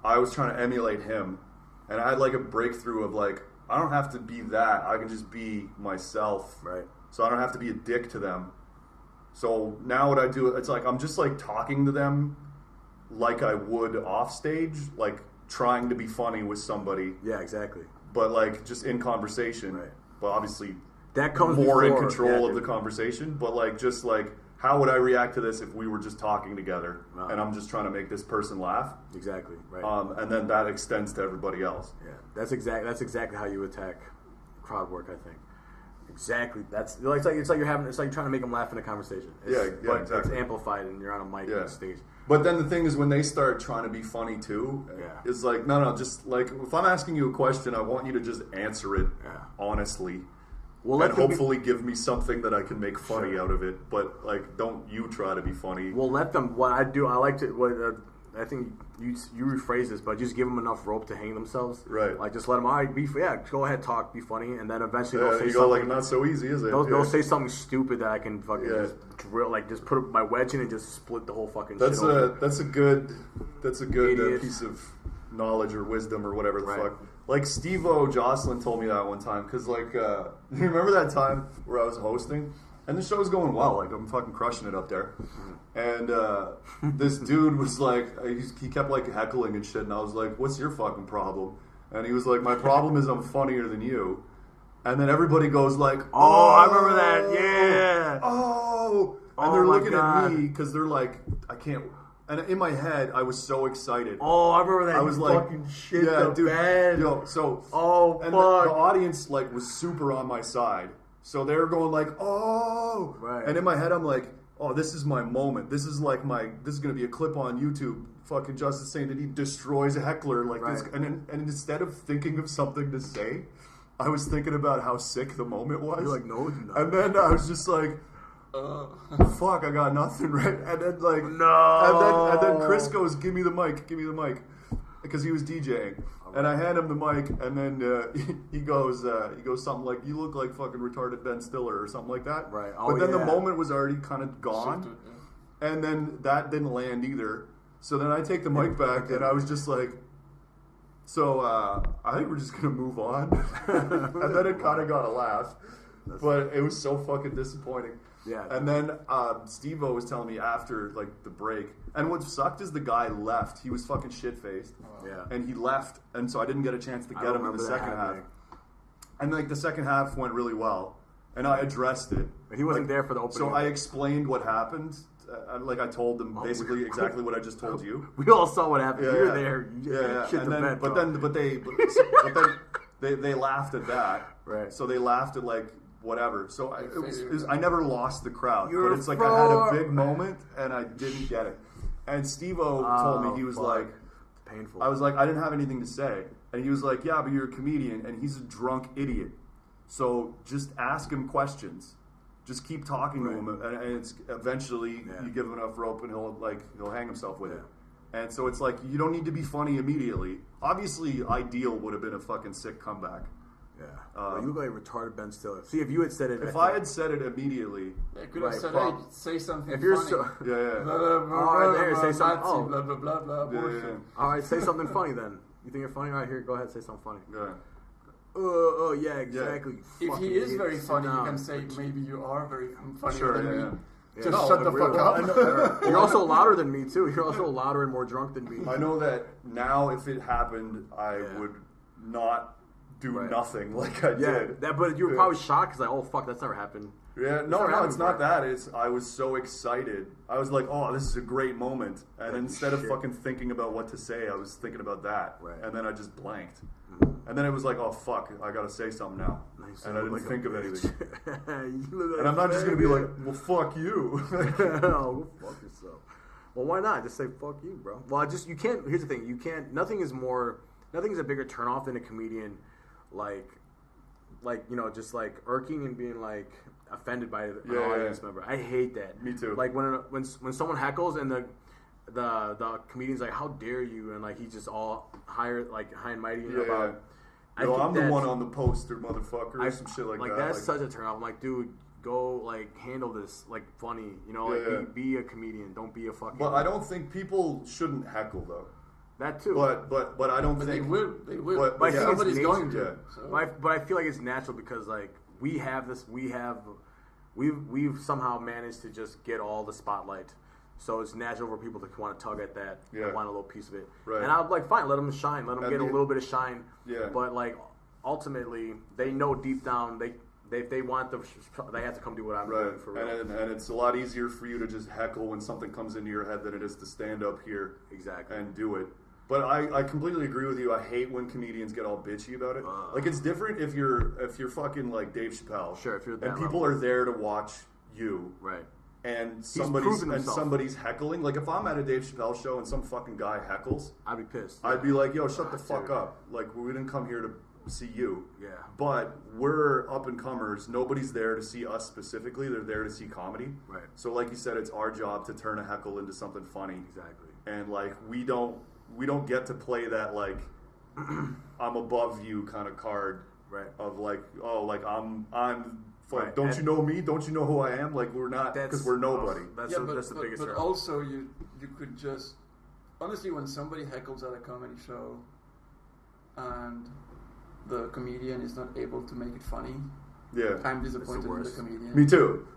I was trying to emulate him, and I had like a breakthrough of like, I don't have to be that. I can just be myself. Right. So I don't have to be a dick to them. So now what I do, it's like I'm just like talking to them like I would off stage, like trying to be funny with somebody. Yeah, exactly. But like just in conversation. Right. But obviously that comes more in control of the conversation. But like just like, how would I react to this if we were just talking together and I'm just trying to make this person laugh? Exactly, right. And then that extends to everybody else. Yeah, that's exactly how you attack crowd work, I think. Exactly. It's like you're trying to make them laugh in a conversation. But exactly. It's amplified and you're on a mic on stage. But then the thing is, when they start trying to be funny too, it's like no, just like if I'm asking you a question, I want you to just answer it honestly. Well, and hopefully give me something that I can make funny out of it. But like, don't you try to be funny. Well, let them. What I do, I like to. I think you rephrase this, but just give them enough rope to hang themselves. Right. Like just let them. All right, go ahead, talk, be funny, and then eventually they'll say you something. Go like, not so easy, is it? They'll say something stupid that I can fucking just drill, like just put my wedge in and just split the whole fucking. That's shit open. That's a good piece of knowledge or wisdom or whatever the fuck. Like Steve-O Jocelyn told me that one time because like you remember that time where I was hosting and the show was going well, like I'm fucking crushing it up there, and this dude was like he kept like heckling and shit, and I was like, what's your fucking problem? And he was like, my problem is I'm funnier than you. And then everybody goes like, oh, I remember that, yeah. And they're looking at me because they're like, I can't. And in my head, I was so excited. Oh, I remember that. I was like, fucking shit, dude. Bad. Yo, so fuck. The audience like was super on my side. So they were going like, oh. Right. And in my head, I'm like, oh, this is my moment. This is like this is gonna be a clip on YouTube. Fucking Justice saying that he destroys a heckler like this. And instead of thinking of something to say, I was thinking about how sick the moment was. You're like, no, it's not. And then I was just like, fuck, I got nothing, right? And then like, no. And then Chris goes, give me the mic, because he was DJing. Right. And I hand him the mic, and then he goes something like, you look like fucking retarded Ben Stiller or something like that. Right. But then the moment was already kind of gone, and then that didn't land either. So then I take the mic back, and I was just like, so I think we're just gonna move on. And then it kind of got a laugh, but it was so fucking disappointing. Yeah. And then Steve-O was telling me after like the break, and what sucked is the guy left. He was fucking shit faced. Yeah. And he left, and so I didn't get a chance to get him in the second half. And like the second half went really well, and I addressed it. But he wasn't there for the opening. So I explained what happened. Like I told them basically exactly what I just told you. We all saw what happened. You were there. You shit and the then, bed, but then they laughed at that. Right. So they laughed at like whatever. So I never lost the crowd. You're but it's like I had a big moment and I didn't get it. And Steve-O told me, he was like, painful. I was like, I didn't have anything to say. And he was like, yeah, but you're a comedian and he's a drunk idiot. So just ask him questions. Just keep talking to him, and it's eventually you give him enough rope, and he'll hang himself with it. And so it's like you don't need to be funny immediately. Obviously, ideal would have been a fucking sick comeback. Yeah, you look like a retarded Ben Stiller. See, if you had said it, if I had said it immediately, I could have said, "Hey, say something." If you're funny. All right, there, say something. Oh, blah blah blah blah. Bullshit. All right, say something funny then. You think you're funny? All right, here, go ahead, say something funny. Yeah. Yeah, exactly. If he is very funny, you can say maybe you are very funny. Sure, Yeah, Just shut the fuck up. You're also louder than me too. You're also louder and more drunk than me. I know that now. If it happened, I would not do nothing like I did. But you were probably shocked because like, oh fuck, that's never happened. Yeah, no, it's not that. It's I was so excited. I was like, oh, this is a great moment. And instead of fucking thinking about what to say, I was thinking about that. Right. And then I just blanked. And then it was like, oh fuck, I gotta say something now. Nice. And I didn't think of anything. Like and I'm not just gonna be like, well, fuck you. No, go fuck yourself. Well, why not? Just say fuck you, bro. Well, you can't. Here's the thing: you can't. Nothing is a bigger turnoff than a comedian, like just like irking and being like offended by an audience member. I hate that. Me too. Like when someone heckles and the comedian's like, how dare you, and like he's just all high and mighty about. No, I'm the one on the poster, motherfucker. Some shit like that. That's such a turnoff. I'm like, dude, go like handle this like funny. Be a comedian. Don't be a fucking. But I don't think people shouldn't heckle though. That too. But I don't think they will. But somebody's going to. Yeah. So. But I feel like it's natural because like we've somehow managed to just get all the spotlight. So it's natural for people to want to tug at that and want a little piece of it. Right. And I'm like, fine, let them shine. Let them get a little bit of shine. Yeah. But like, ultimately, they know deep down they want they have to come do what I'm doing for real. And it's a lot easier for you to just heckle when something comes into your head than it is to stand up here and do it. But I completely agree with you. I hate when comedians get all bitchy about it. Like it's different if you're fucking like Dave Chappelle. Sure, if you're that and people level. are there to watch you. Right. And somebody's heckling. Like if I'm at a Dave Chappelle show and some fucking guy heckles, I'd be pissed. I'd be like, yo, shut the fuck up. Like we didn't come here to see you. Yeah. But we're up and comers. Nobody's there to see us specifically. They're there to see comedy. Right. So like you said, it's our job to turn a heckle into something funny. Exactly. And like we don't get to play that like I'm above you kind of card. Right. Of like, oh, like I'm right. Don't you know me? Don't you know who I am? Like we're not, because we're nobody. That's the biggest. But also, you could just honestly, when somebody heckles at a comedy show, and the comedian is not able to make it funny, I'm disappointed in the comedian. Me too.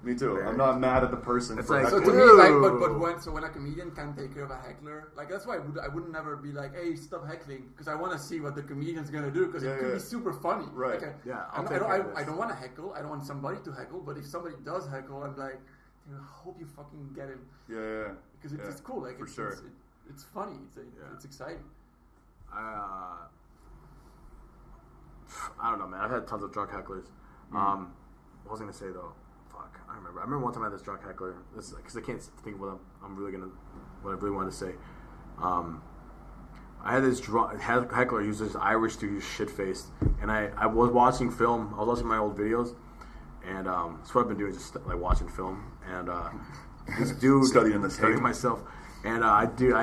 Yeah. I'm not mad at the person. It's for like, so to heckling. me, like, when a comedian can't take care of a heckler, like that's why I would never be like, hey, stop heckling, because I want to see what the comedian's gonna do, because it could be super funny. Right. Like, I I don't want to heckle. I don't want somebody to heckle. But if somebody does heckle, I'm like, I hope you fucking get him. Yeah. Because it's cool. Like for sure. It's funny. It's exciting. I don't know, man. I've had tons of drunk hecklers. What was I gonna say though? Fuck, I remember one time I had this drunk heckler. This because I can't think of what I really wanted to say. I had this drunk heckler. He was this Irish dude, he was shit faced, and I was watching film. I was watching my old videos, and that's what I've been doing, just like watching film. And this dude studying myself, and I think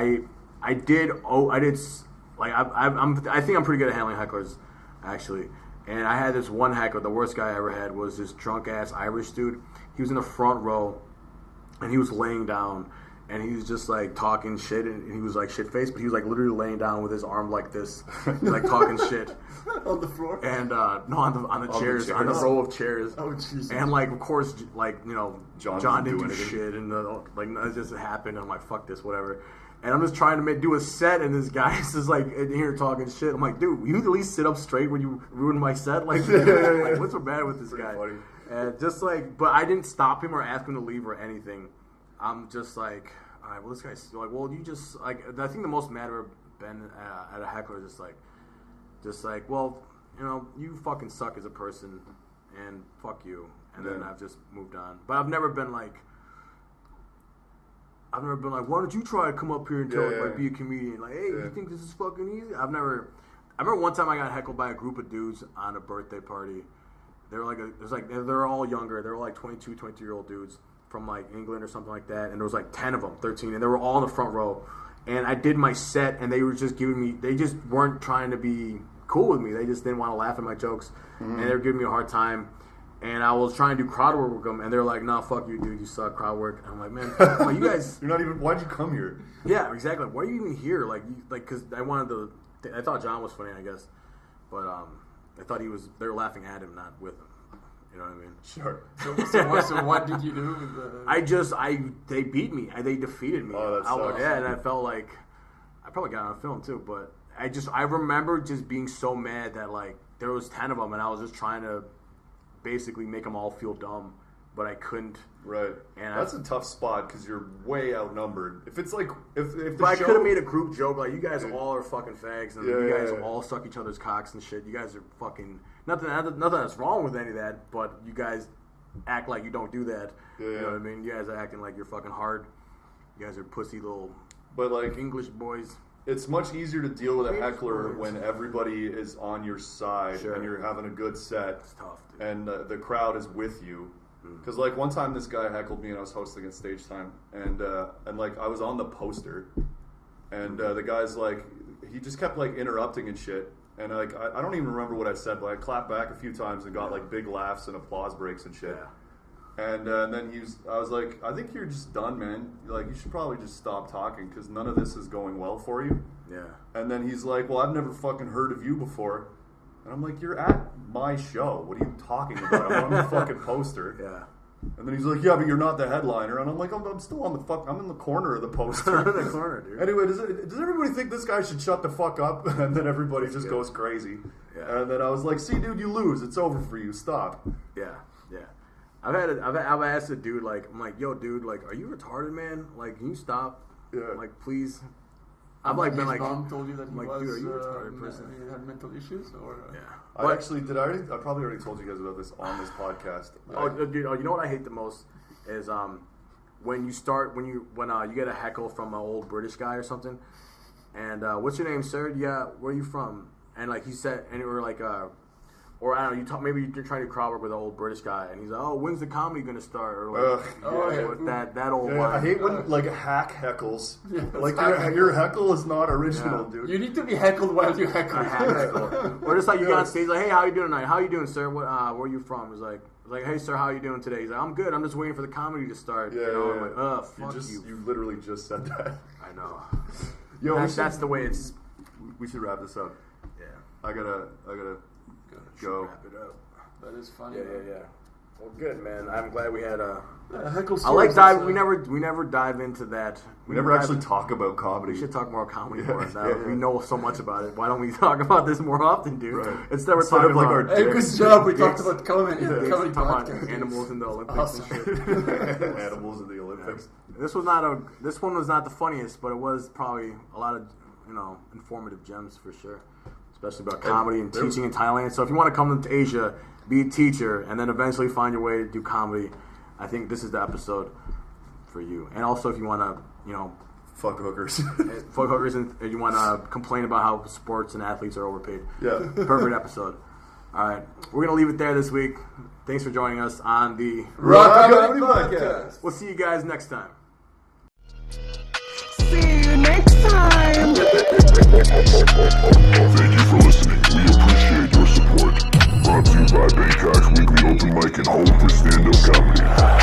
I'm pretty good at handling hecklers, actually. And I had this one heckler. The worst guy I ever had was this drunk ass Irish dude. He was in the front row, and he was laying down, and he was just like talking shit, and he was like shit faced, but he was like literally laying down with his arm like this, like talking shit On the floor? and no, on the chairs, on the row of chairs. Oh Jesus! And like, of course, like John didn't do anything. shit, and like it just happened. I'm like, fuck this, whatever. And I'm just trying to do a set, and this guy is just like in here talking shit. I'm like, dude, will you at least sit up straight when you ruin my set? Like, like what's so bad with this Pretty guy? funny. And just like, but I didn't stop him or ask him to leave or anything. I'm just like, all right, well, this guy's like, well, you just like. I think the most mad I've ever been at a heckler is just like, well, you fucking suck as a person, and fuck you. And then I've just moved on. But I've never been like, why don't you try to come up here and be a comedian? Like, hey, you think this is fucking easy? I remember one time I got heckled by a group of dudes on a birthday party. They were they're all younger. They were like 22, 23-year-old dudes from like England or something like that. And there was like 10 of them, 13, and they were all in the front row. And I did my set, and they were just they just weren't trying to be cool with me. They just didn't want to laugh at my jokes, and they were giving me a hard time. And I was trying to do crowd work with them, and they're like, "Nah, fuck you, dude. You suck, crowd work." And I'm like, "Man, like, you guys, you're not even. Why'd you come here?" Yeah, exactly. Why are you even here? Because I thought John was funny, I guess, but I thought they were laughing at him, not with him. You know what I mean? Sure. So what did you do? With the... They beat me. They defeated me. Oh, that sucks. Yeah, and I felt like I probably got on film too. But I remember just being so mad that like there was 10 of them, and I was just trying to basically make them all feel dumb, but I couldn't. Right. And that's a tough spot because you're way outnumbered. If it's like if the But I show, could have made a group joke like, you guys all are fucking fags, and you guys yeah. all suck each other's cocks and shit. You guys are fucking nothing that's wrong with any of that, but you guys act like you don't do that. Yeah, you know what I mean? You guys are acting like you're fucking hard. You guys are pussy little but like English boys. it's much easier to deal with a English heckler boys. when everybody is on your side Sure. and you're having a good set. It's tough, dude. And the crowd is with you. Because like one time this guy heckled me and I was hosting at stage time and like I was on the poster and the guy's like he just kept like interrupting and shit and like I don't even remember what I said, but I clapped back a few times and got like big laughs and applause breaks and shit. And then I was like, I think you're just done, man. Like you should probably just stop talking because none of this is going well for you. Yeah. And then he's like, well, I've never fucking heard of you before. And I'm like, you're at my show. What are you talking about? I'm on the fucking poster. Yeah. And then he's like, yeah, but you're not the headliner. And I'm like, I'm still on I'm in the corner of the poster. in the corner, dude. Anyway, does everybody think this guy should shut the fuck up? And then everybody just goes crazy. Yeah. And then I was like, see, dude, you lose. It's over for you. Stop. Yeah, yeah. I've asked a dude like, I'm like, yo, dude, like, are you retarded, man? Like, can you stop? Yeah. Like, please. I've like been His like, mom told you that he like, was dude, are you a retarded person? he had mental issues, or Yeah. I probably already told you guys about this on this podcast. Dude, you know what I hate the most is when you get a heckle from an old British guy or something, and what's your name, sir? Yeah, where are you from? And like he said, and or like or I don't know, maybe you're trying to crowd work with an old British guy, and he's like, oh, when's the comedy gonna start? Or like, with that old Yeah, line. I hate when like hack heckles. Yeah, like hack your heckle is not original, Yeah. dude. you need to be heckled while you heckle. Or just like you get on stage, like, hey, how you doing tonight? How you doing, sir? Where are you from? It's like, hey, sir, how you doing today? He's like, I'm good. I'm just waiting for the comedy to start. Yeah, you know? yeah, I'm like, fuck you. You literally just said that. I know. Yo, That's the way it's. we should wrap this up. Yeah. I gotta go. Wrap it up. That is funny. Yeah. Well, good, man. I'm glad we had a. Heckle I like stories, dive. We never dive into that. We never actually talk about comedy. We should talk more comedy Yeah, for us now. yeah. We know so much about it. Why don't we talk about this more often, dude? Right. Instead of Instead of, like, about our Hey, good job. We Dicks. talked about comedy. dicks, Comedy talk about podcast. animals in the Olympics Awesome. and shit. Animals in the Olympics. This one was not the funniest, but it was probably a lot of informative gems for sure, especially about comedy and teaching in Thailand. So if you want to come to Asia, be a teacher, and then eventually find your way to do comedy, I think this is the episode for you. And also if you want to, Fuck hookers. fuck hookers and you want to complain about how sports and athletes are overpaid. Yeah. Perfect episode. All right, we're gonna leave it there this week. Thanks for joining us on the Rock Comedy Podcast. We'll see you guys next time. See you next time. Thank you for listening. We appreciate your support. Brought to you by Bangkok's weekly open mic and home for stand-up comedy.